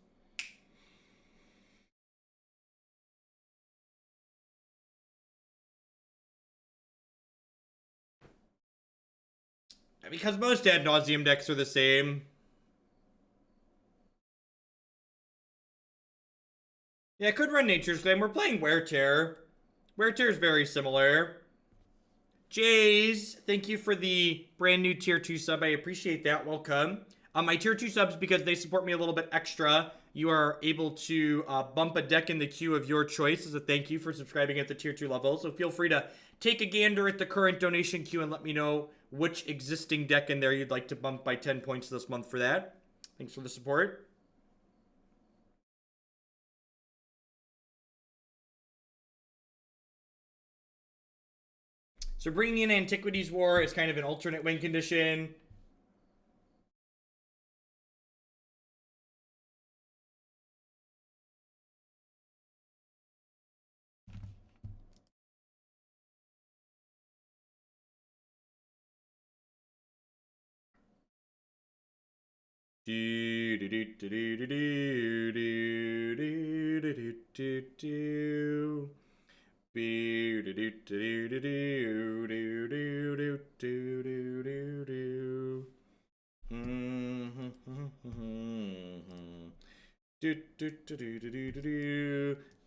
Because most ad nauseam decks are the same. Yeah, I could run Nature's Claim. We're playing Wear Tear. Wear Tear is very similar. Jays, thank you for the brand new tier 2 sub. I appreciate that. Welcome. My tier 2 subs, because they support me a little bit extra, you are able to bump a deck in the queue of your choice as a thank you for subscribing at the tier 2 level. So feel free to take a gander at the current donation queue and let me know which existing deck in there you'd like to bump by 10 points this month for that. Thanks for the support. So bringing in Antiquities War is kind of an alternate win condition.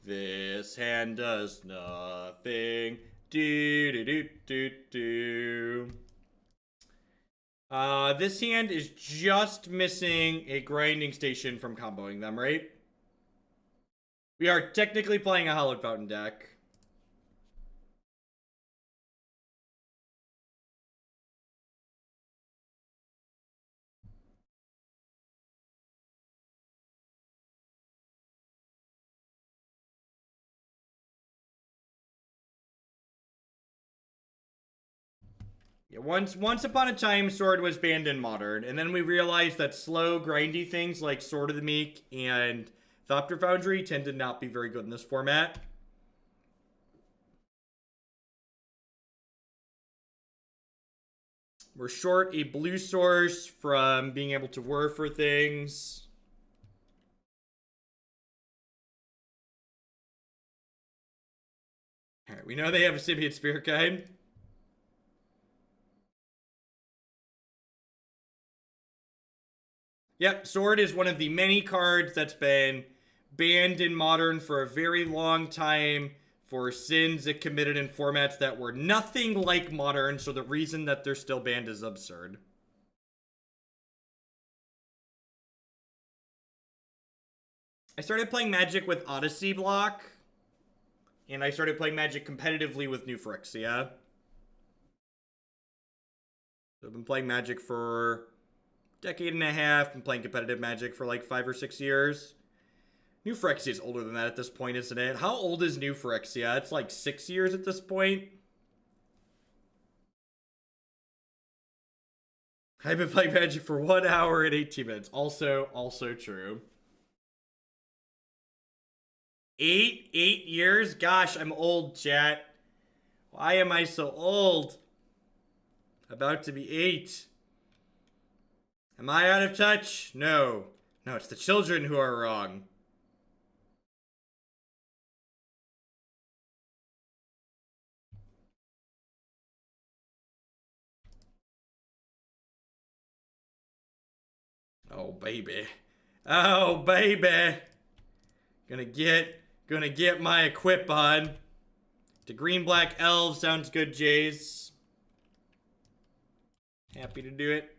This hand does nothing. This hand is just missing a grinding station from comboing them, right? We are technically playing a Hallowed Fountain deck. Yeah, once upon a time, Sword was banned in Modern, and then we realized that slow, grindy things like Sword of the Meek and Thopter Foundry tend to not be very good in this format. We're short a blue source from being able to whir for things. Alright, we know they have a Symbiote Spirit Guide. Yep, Sword is one of the many cards that's been banned in Modern for a very long time for sins it committed in formats that were nothing like Modern, so the reason that they're still banned is absurd. I started playing Magic with Odyssey block, and I started playing Magic competitively with New Phyrexia. So I've been playing Magic for decade and a half. Been playing competitive Magic for like 5 or 6 years. New Phyrexia is older than that at this point, isn't it? How old is New Phyrexia? It's like 6 years at this point. I've been playing Magic for 1 hour and 18 minutes. Also true. 8 years? Gosh, I'm old, chat. Why am I so old? About to be 8. Am I out of touch? No. No, it's the children who are wrong. Oh, baby. Oh, baby. Gonna get my equip on. The green-black elf sounds good, Jays. Happy to do it.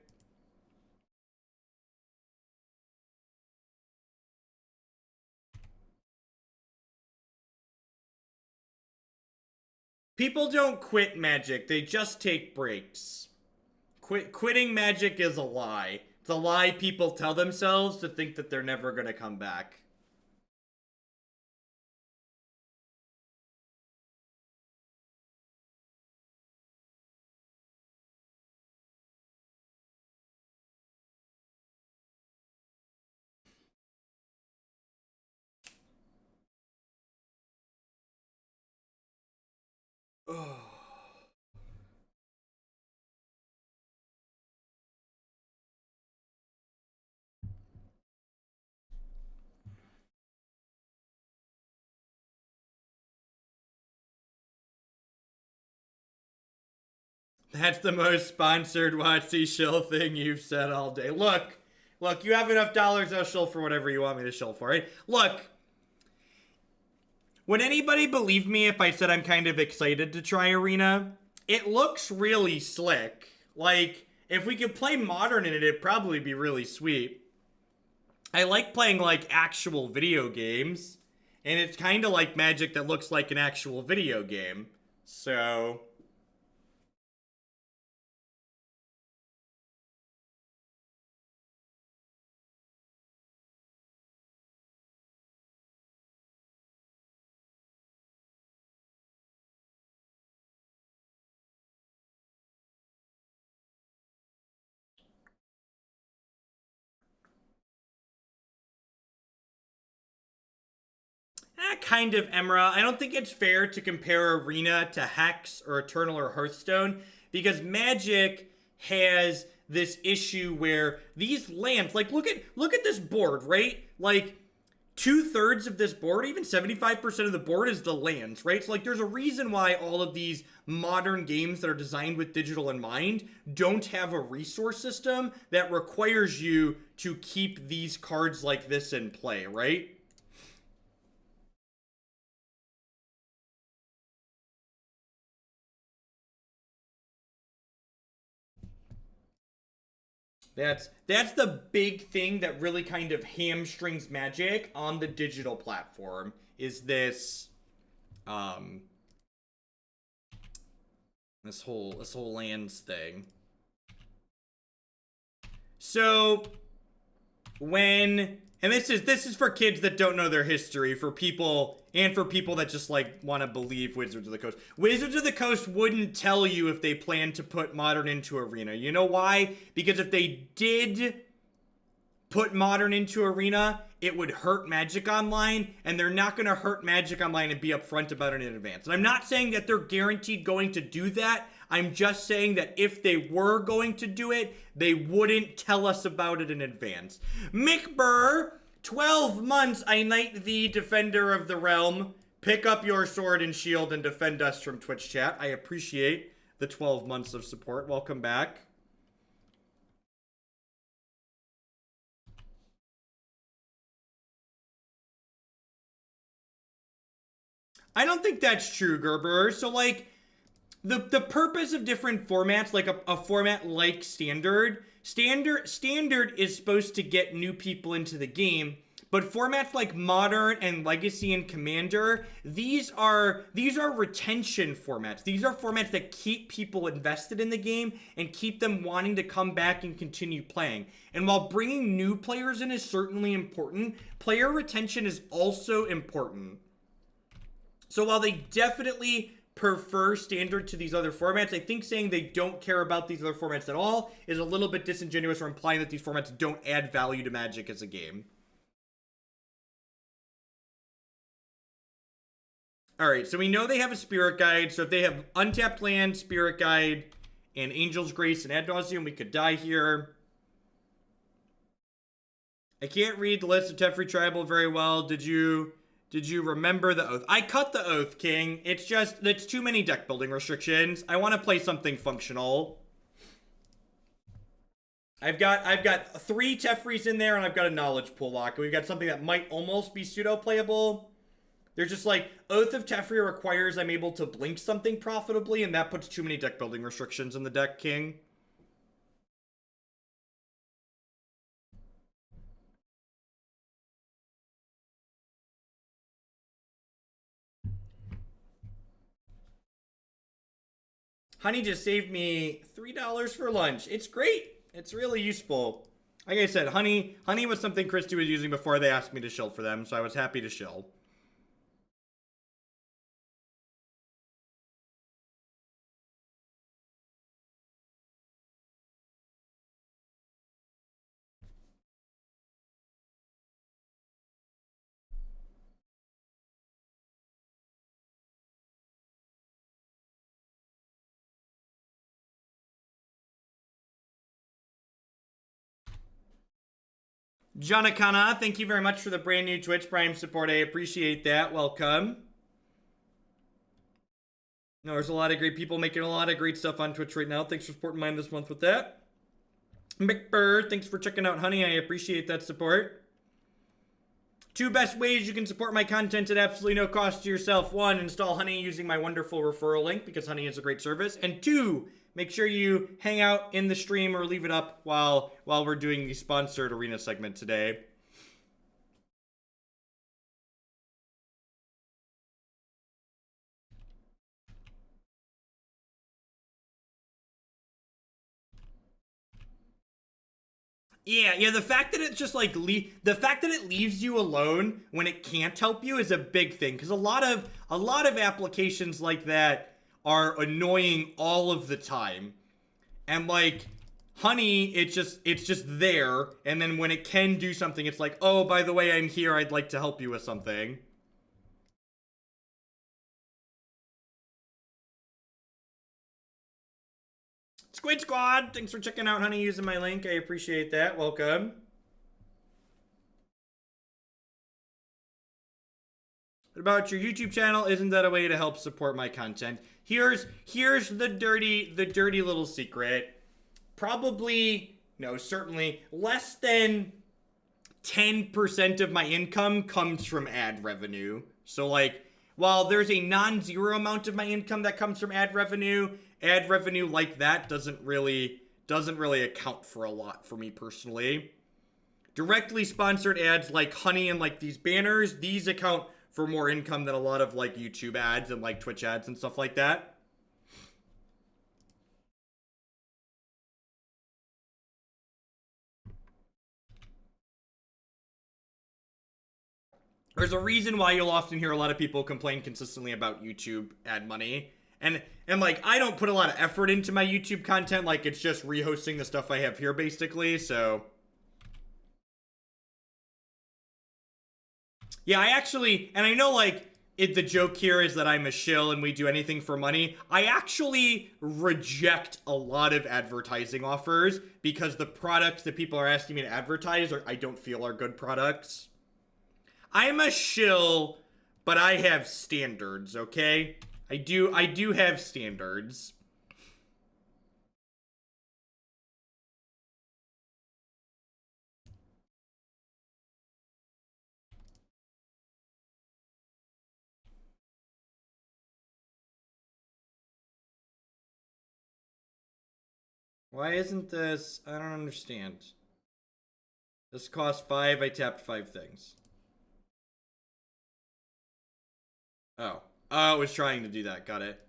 People don't quit Magic, they just take breaks. Quitting Magic is a lie. It's a lie people tell themselves to think that they're never gonna come back. Oh. That's the most sponsored Watsy shill thing you've said all day. Look, you have enough dollars, I'll shill for whatever you want me to shill for, right? Look, would anybody believe me if I said I'm kind of excited to try Arena? It looks really slick. Like, if we could play Modern in it, it'd probably be really sweet. I like playing, like, actual video games. And it's kind of like Magic that looks like an actual video game. So... kind of, Emra. I don't think it's fair to compare Arena to Hex or Eternal or Hearthstone because Magic has this issue where these lands, like look at this board, right? Like 2/3 of this board, even 75% of the board is the lands, right? So like there's a reason why all of these modern games that are designed with digital in mind don't have a resource system that requires you to keep these cards like this in play, right? That's the big thing that really kind of hamstrings Magic on the digital platform is this this whole lands thing. So when and this is for kids that don't know their history, for people that just like want to believe Wizards of the Coast. Wizards of the Coast wouldn't tell you if they plan to put Modern into Arena. You know why? Because if they did put Modern into Arena, it would hurt Magic Online, and they're not going to hurt Magic Online and be upfront about it in advance. And I'm not saying that they're guaranteed going to do that. I'm just saying that if they were going to do it, they wouldn't tell us about it in advance. Mick Burr, 12 months I knight thee, defender of the realm. Pick up your sword and shield and defend us from Twitch chat. I appreciate the 12 months of support. Welcome back. I don't think that's true, Gerber. So, like, the purpose of different formats, like a format like Standard is supposed to get new people into the game. But formats like Modern and Legacy and Commander, these are retention formats. These are formats that keep people invested in the game and keep them wanting to come back and continue playing. And while bringing new players in is certainly important, player retention is also important. So while they definitely prefer Standard to these other formats, I think saying they don't care about these other formats at all is a little bit disingenuous or implying that these formats don't add value to Magic as a game. Alright, so we know they have a Spirit Guide, so if they have Untapped Land, Spirit Guide, and Angel's Grace and Ad Nauseam, we could die here. I can't read the list of Teferi Tribal very well. Did you remember the oath? I cut the oath, King. It's too many deck building restrictions. I want to play something functional. I've got 3 Teferis in there, and I've got a knowledge pool lock. We've got something that might almost be pseudo-playable. There's just like, Oath of Teferi requires I'm able to blink something profitably, and that puts too many deck building restrictions in the deck, King. Honey just saved me $3 for lunch. It's great. It's really useful. Like I said, honey was something Christy was using before they asked me to shill for them, so I was happy to shill. Jonakana, thank you very much for the brand new Twitch Prime support. I appreciate that. Welcome. No, there's a lot of great people making a lot of great stuff on Twitch right now. Thanks for supporting mine this month with that. McBird, thanks for checking out Honey. I appreciate that support. 2 best ways you can support my content at absolutely no cost to yourself. 1, install Honey using my wonderful referral link because Honey is a great service. And 2, make sure you hang out in the stream or leave it up while we're doing the sponsored arena segment today. Yeah, the fact that it's just like the fact that it leaves you alone when it can't help you is a big thing, because a lot of applications like that are annoying all of the time. And like Honey, it's just there, and then when it can do something, it's like, "Oh, by the way, I'm here. I'd like to help you with something." Squid Squad, thanks for checking out Honey using my link. I appreciate that. Welcome. What about your YouTube channel? Isn't that a way to help support my content? Here's the dirty little secret. Probably, no, certainly less than 10% of my income comes from ad revenue. So like, while there's a non-zero amount of my income that comes from ad revenue like that doesn't really account for a lot for me personally. Directly sponsored ads like Honey and like these banners, these account for more income than a lot of like YouTube ads and like Twitch ads and stuff like that. There's a reason why you'll often hear a lot of people complain consistently about YouTube ad money. And like, I don't put a lot of effort into my YouTube content. Like, it's just rehosting the stuff I have here, basically. So, yeah, I actually, and I know, like, the joke here is that I'm a shill and we do anything for money. I actually reject a lot of advertising offers because the products that people are asking me to advertise I don't feel are good products. I'm a shill, but I have standards, okay? I do have standards. Why isn't this? I don't understand. This cost 5, I tapped 5 things. Oh. Oh, it was trying to do that. Got it.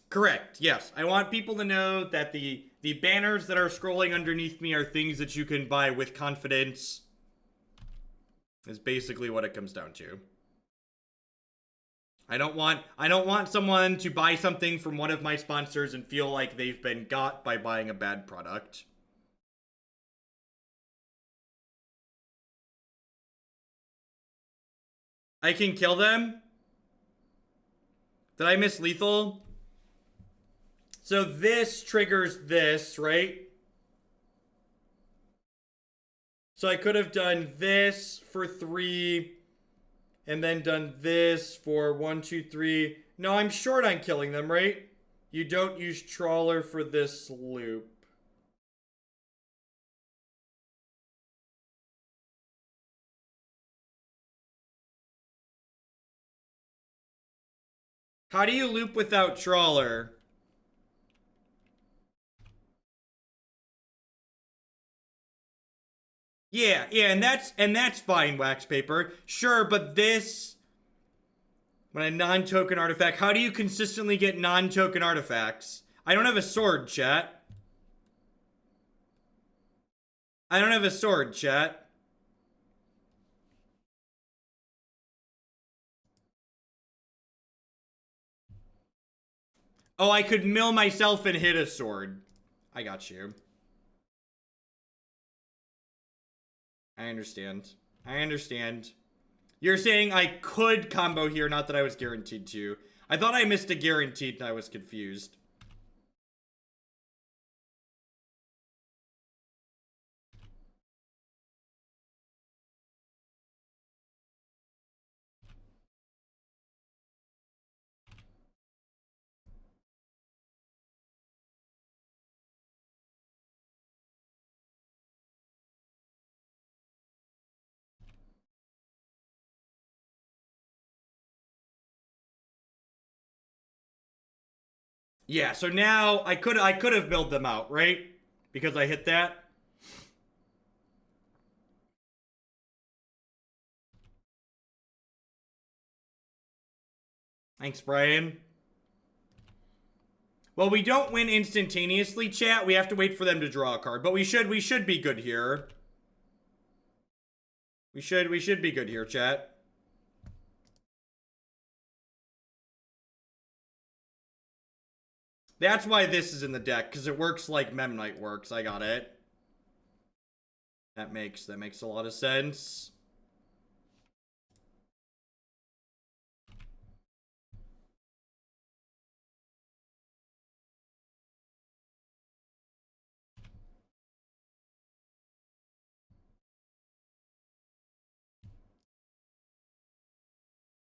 Correct. Yes. I want people to know that the banners that are scrolling underneath me are things that you can buy with confidence. Is basically what it comes down to. I don't want someone to buy something from one of my sponsors and feel like they've been got by buying a bad product. I can kill them? Did I miss lethal? So this triggers this, right? So I could have done this for 3, and then done this for 1, 2, 3. No, I'm short on killing them, right? You don't use Trawler for this loop. How do you loop without Trawler? Yeah, and that's fine, Wax Paper. Sure, but this, when a non-token artifact, how do you consistently get non-token artifacts? I don't have a sword, chat. I don't have a sword, chat. Oh, I could mill myself and hit a sword. I got you. I understand. I understand. You're saying I could combo here, not that I was guaranteed to. I thought I missed a guaranteed and I was confused. Yeah, so now I could have milled them out, right? Because I hit that. Thanks, Brian. Well, we don't win instantaneously, chat. We have to wait for them to draw a card, but we should be good here. We should be good here, chat. That's why this is in the deck, because it works like Memnite works. I got it. That makes a lot of sense.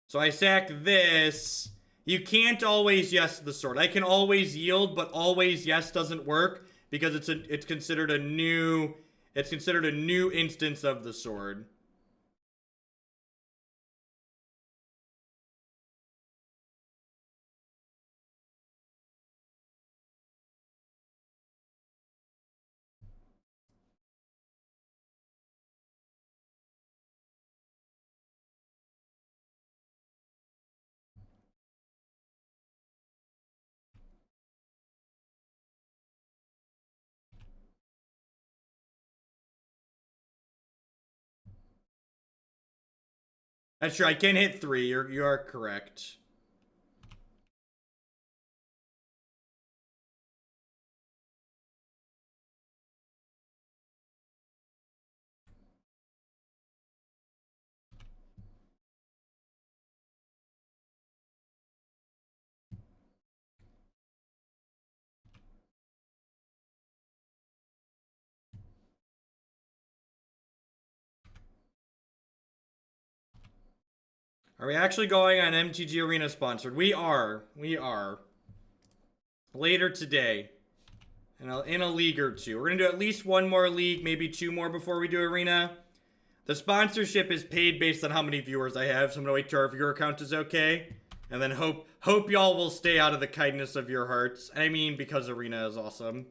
So I sack this. You can't always yes the sword. I can always yield, but always yes doesn't work because it's considered a new instance of the sword. That's true. I can hit 3. You are correct. Are we actually going on MTG Arena sponsored? We are. We are. Later today. In a league or two. We're going to do at least one more league, maybe 2 more before we do Arena. The sponsorship is paid based on how many viewers I have, so I'm going to wait till our viewer count is okay. And then hope y'all will stay out of the kindness of your hearts. I mean, because Arena is awesome.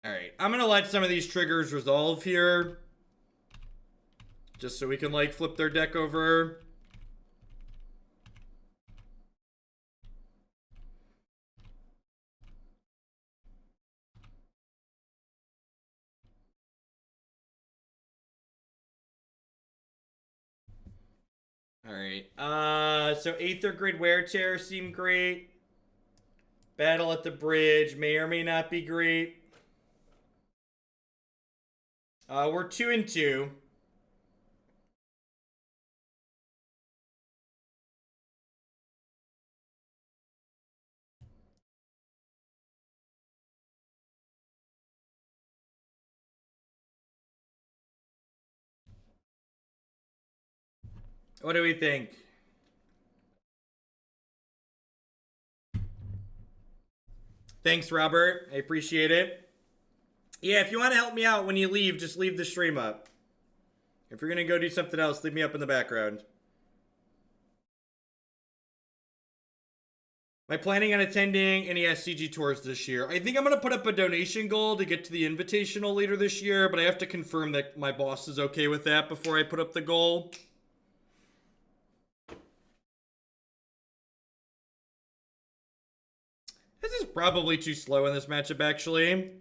Alright, I'm gonna let some of these triggers resolve here. Just so we can, like, flip their deck over. Alright, so Aether Grid Wear Tear seem great. Battle at the Bridge may or may not be great. We're 2-2. What do we think? Thanks, Robert. I appreciate it. Yeah, if you want to help me out when you leave, just leave the stream up. If you're gonna go do something else, leave me up in the background. Am I planning on attending any SCG tours this year? I think I'm going to put up a donation goal to get to the Invitational later this year, but I have to confirm that my boss is okay with that before I put up the goal. This is probably too slow in this matchup, actually.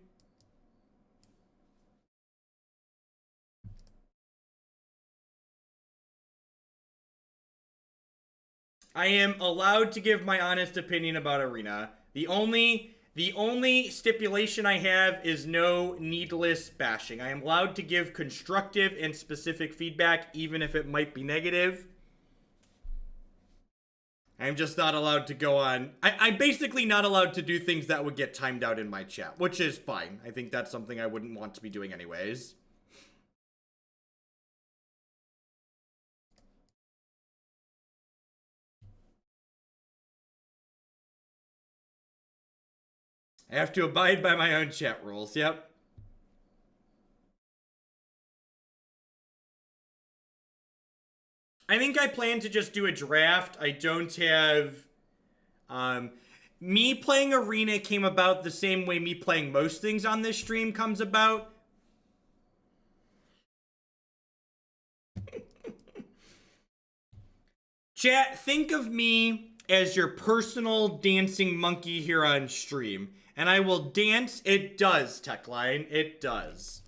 I am allowed to give my honest opinion about Arena. The only stipulation I have is no needless bashing. I am allowed to give constructive and specific feedback, even if it might be negative. I'm just not allowed to go on... I'm basically not allowed to do things that would get timed out in my chat, which is fine. I think that's something I wouldn't want to be doing anyways. I have to abide by my own chat rules, yep. I think I plan to just do a draft. I don't have... me playing Arena came about the same way me playing most things on this stream comes about. Chat, think of me as your personal dancing monkey here on stream. And I will dance. It does, Techline. It does.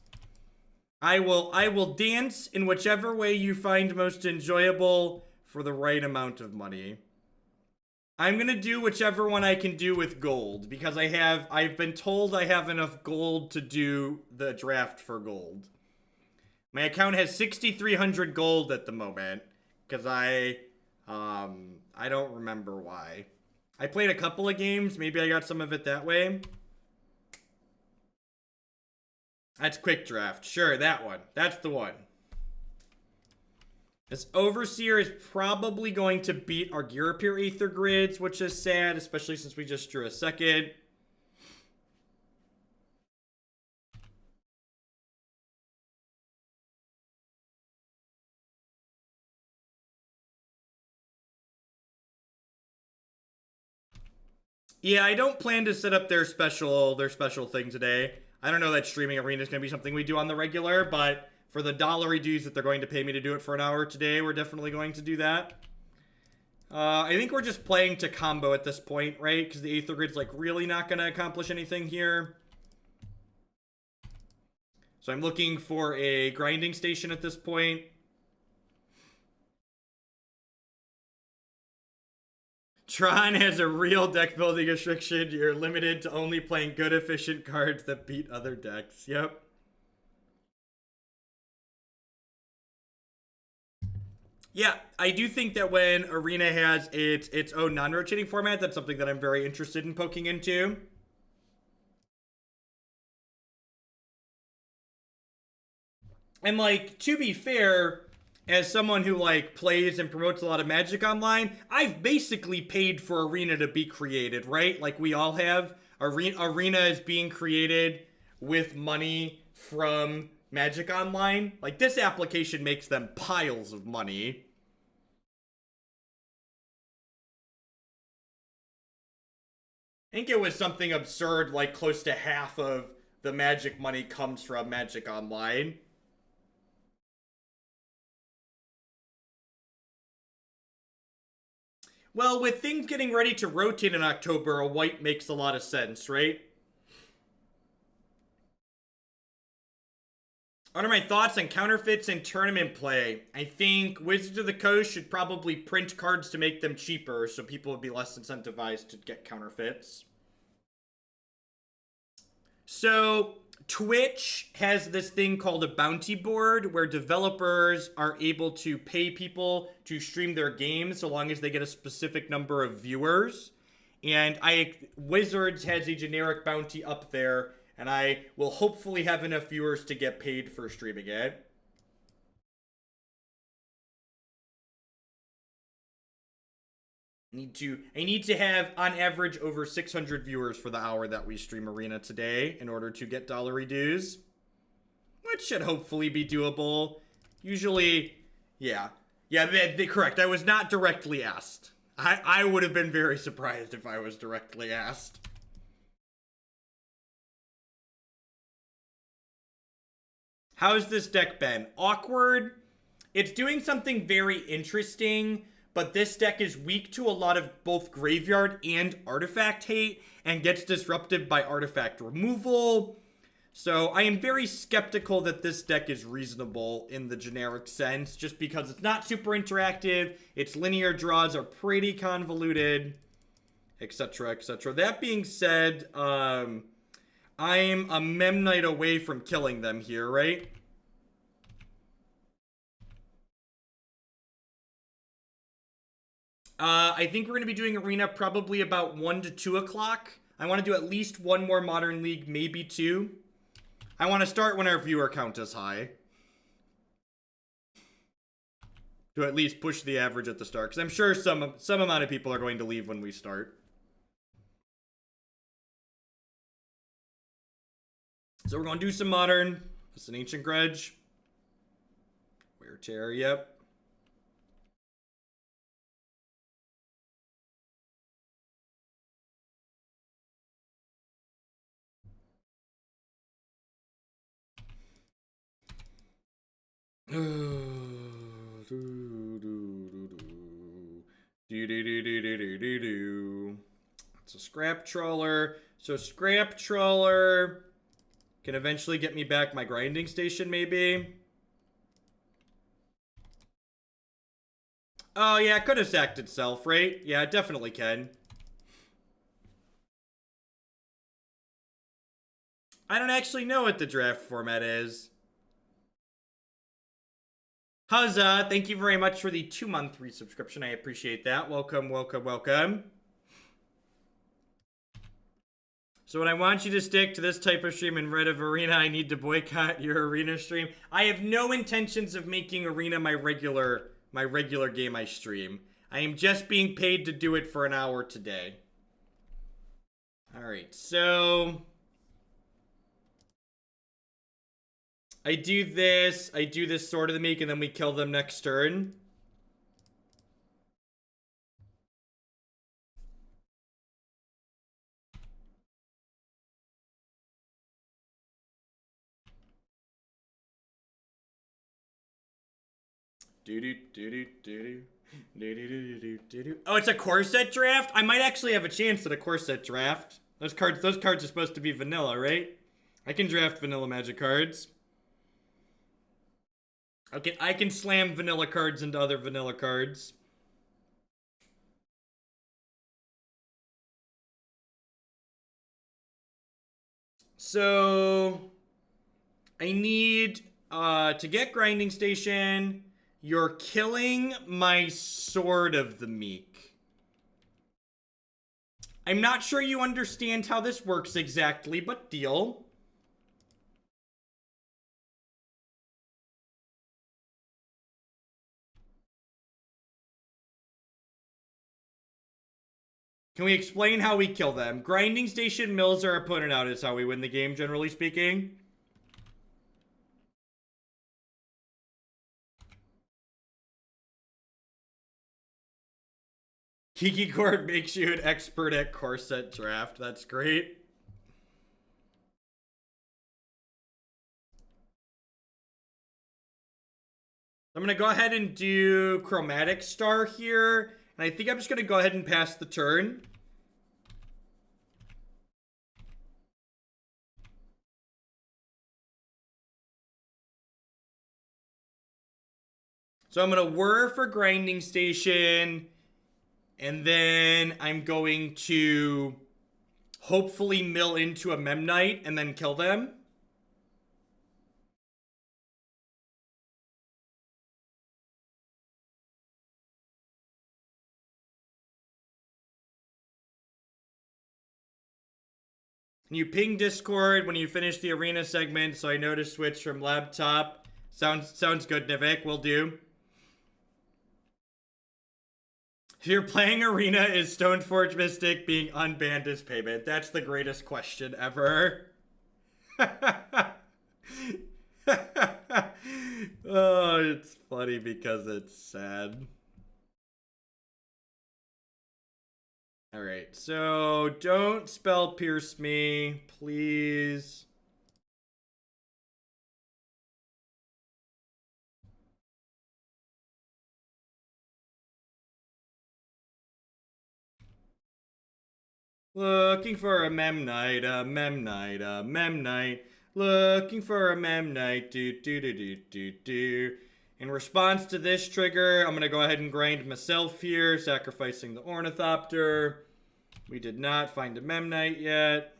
I will dance in whichever way you find most enjoyable for the right amount of money. I'm gonna do whichever one I can do with gold, because I've been told I have enough gold to do the draft for gold. My account has 6,300 gold at the moment, because I don't remember why. I played a couple of games. Maybe I got some of it that way. That's quick draft. Sure, that one. That's the one. This Overseer is probably going to beat our Ghirapur Aether grids, which is sad, especially since we just drew a second. Yeah, I don't plan to set up their special thing today. I don't know that streaming Arena is going to be something we do on the regular, but for the dollary dues that they're going to pay me to do it for an hour today, we're definitely going to do that. I think we're just playing to combo at this point, right? Because the Aether Grid's like really not going to accomplish anything here. So I'm looking for a grinding station at this point. Tron has a real deck building restriction. You're limited to only playing good, efficient cards that beat other decks. Yep. Yeah, I do think that when Arena has its own non-rotating format, that's something that I'm very interested in poking into. And, like, to be fair, as someone who, like, plays and promotes a lot of Magic Online, I've basically paid for Arena to be created, right? Like, we all have. Arena is being created with money from Magic Online. Like, this application makes them piles of money. I think it was something absurd, like, close to half of the Magic money comes from Magic Online. Well, with things getting ready to rotate in October, a white makes a lot of sense, right? What are my thoughts on counterfeits and tournament play? I think Wizards of the Coast should probably print cards to make them cheaper, so people would be less incentivized to get counterfeits. So, Twitch has this thing called a bounty board where developers are able to pay people to stream their games so long as they get a specific number of viewers. And Wizards has a generic bounty up there, and I will hopefully have enough viewers to get paid for streaming it. I need to have, on average, over 600 viewers for the hour that we stream Arena today in order to get dollary dues, which should hopefully be doable. Usually, yeah. Yeah, correct. I was not directly asked. I would have been very surprised if I was directly asked. How's this deck been? Awkward. It's doing something very interesting, but this deck is weak to a lot of both graveyard and artifact hate and gets disrupted by artifact removal. So I am very skeptical that this deck is reasonable in the generic sense, just because it's not super interactive, its linear draws are pretty convoluted, etc., etc. That being said, I'm a Memnite away from killing them here, right? I think we're going to be doing Arena probably about 1 to 2 o'clock. I want to do at least one more Modern League, maybe 2. I want to start when our viewer count is high. To at least push the average at the start. Because I'm sure some amount of people are going to leave when we start. So we're going to do some Modern. It's an Ancient Grudge. Wear Tear, yep. It's a Scrap Trawler. So Scrap Trawler can eventually get me back my grinding station, maybe. Oh, yeah, it could have sacked itself, right? Yeah, it definitely can. I don't actually know what the draft format is. Huzzah, thank you very much for the 2-month resubscription. I appreciate that. Welcome, welcome, welcome. So when I want you to stick to this type of stream and rid of Arena, I need to boycott your Arena stream. I have no intentions of making Arena my regular game I stream. I am just being paid to do it for an hour today. Alright, so I do this Sword of the Meek, and then we kill them next turn. Oh, it's a core set draft? I might actually have a chance at a core set draft. Those cards are supposed to be vanilla, right? I can draft vanilla Magic cards. Okay, I can slam vanilla cards into other vanilla cards. So I need to get Grinding Station. You're killing my Sword of the Meek. I'm not sure you understand how this works exactly, but deal. Can we explain how we kill them? Grinding Station mills our opponent out is how we win the game, generally speaking. Kiki Court makes you an expert at core set draft. That's great. I'm going to go ahead and do Chromatic Star here. And I think I'm just going to go ahead and pass the turn. So I'm going to whir for Grinding Station. And then I'm going to hopefully mill into a Memnite and then kill them. Can you ping Discord when you finish the Arena segment so I know to switch from laptop? Sounds good, Nivek. Will do. If you're playing Arena, is Stoneforge Mystic being unbanned as payment? That's the greatest question ever. Oh, it's funny because it's sad. Alright, so don't spell pierce me, please. Looking for a Memnite, a Memnite, a Memnite. Looking for a Memnite, do. In response to this trigger, I'm gonna go ahead and grind myself here, sacrificing the Ornithopter. We did not find a Memnite yet.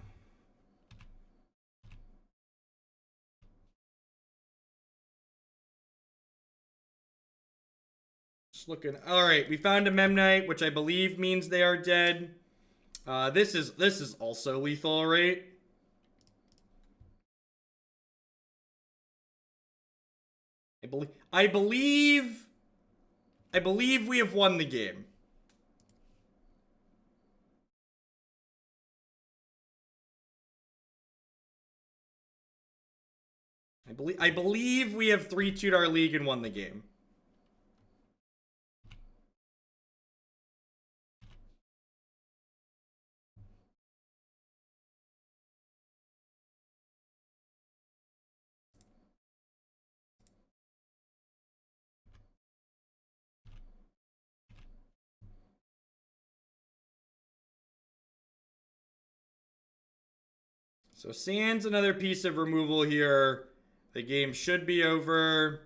Just looking. All right, we found a Memnite, which I believe means they are dead. This is also lethal, right? I believe we have won the game. I believe we have 3-2'd our league and won the game. So Sand's another piece of removal here. The game should be over.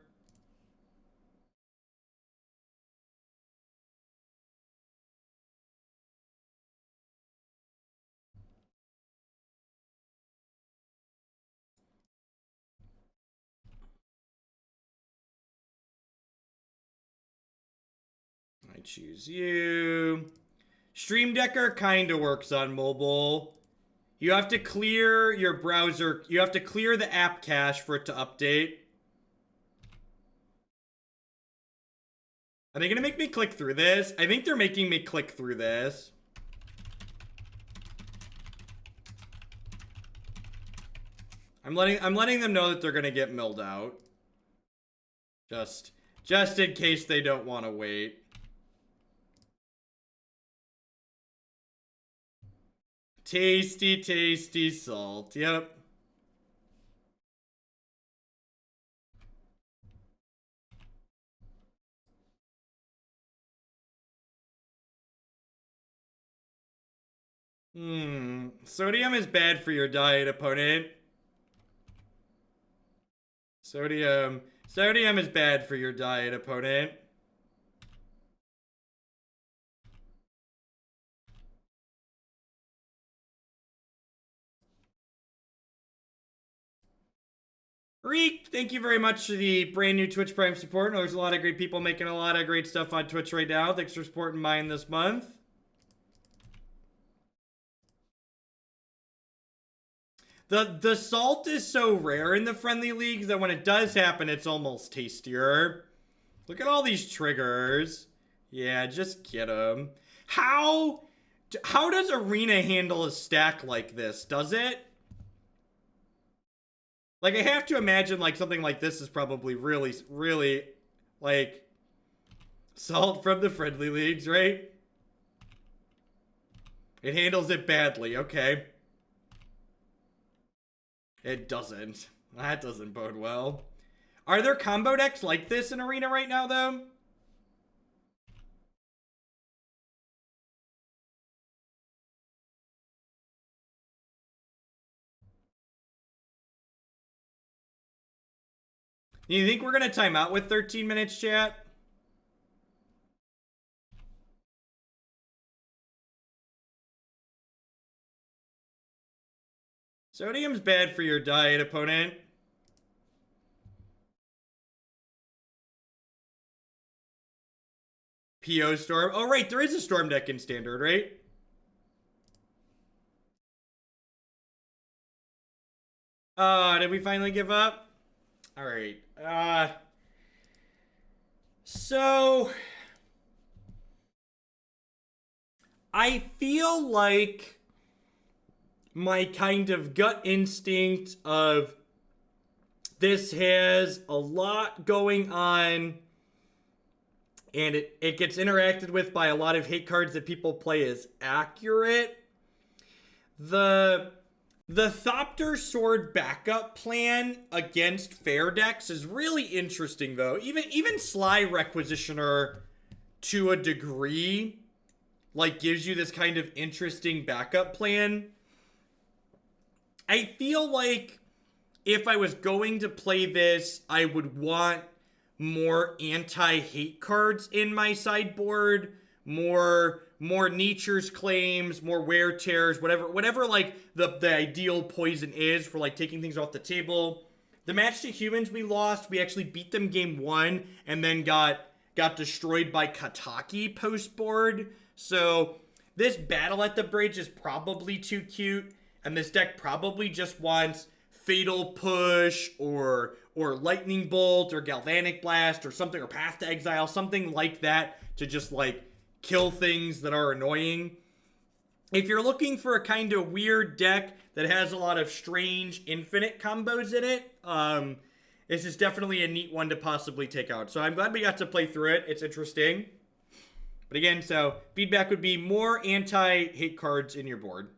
I choose you. Stream Decker kind of works on mobile. You have to clear your browser. You have to clear the app cache for it to update. Are they gonna make me click through this? I think they're making me click through this. I'm letting them know that they're gonna get milled out. Just in case they don't want to wait. Tasty, tasty salt. Yep. Sodium is bad for your diet, opponent. Sodium is bad for your diet, opponent. Reek, thank you very much for the brand new Twitch Prime support. There's a lot of great people making a lot of great stuff on Twitch right now. Thanks for supporting mine this month. The salt is so rare in the friendly leagues that when it does happen, it's almost tastier. Look at all these triggers. Yeah, just get them. How does Arena handle a stack like this? Does it? Like, I have to imagine, like, something like this is probably really, really, like, salt from the friendly leagues, right? It handles it badly, okay. It doesn't. That doesn't bode well. Are there combo decks like this in Arena right now, though? Do you think we're going to time out with 13 minutes, chat? Sodium's bad for your diet, opponent. PO Storm. Oh, right. There is a Storm deck in Standard, right? Did we finally give up? All right. So I feel like my kind of gut instinct of This has a lot going on, and it gets interacted with by a lot of hate cards that people play as accurate. The Thopter Sword backup plan against fair decks is really interesting, though. Even Sly Requisitioner, to a degree, like, gives you this kind of interesting backup plan. I feel like if I was going to play this, I would want more anti-hate cards in my sideboard, more Nature's Claims, more Wear Tears, whatever like the ideal poison is for like taking things off the table. The match to humans we lost, we actually beat them game 1 and then got destroyed by Kataki post board. So this Battle at the Bridge is probably too cute, and this deck probably just wants Fatal Push or Lightning Bolt or Galvanic Blast or something, or Path to Exile, something like that to just like kill things that are annoying. If you're looking for a kind of weird deck that has a lot of strange infinite combos in it, this is definitely a neat one to possibly take out. So I'm glad we got to play through it. It's interesting. But again, so feedback would be more anti-hate cards in your board.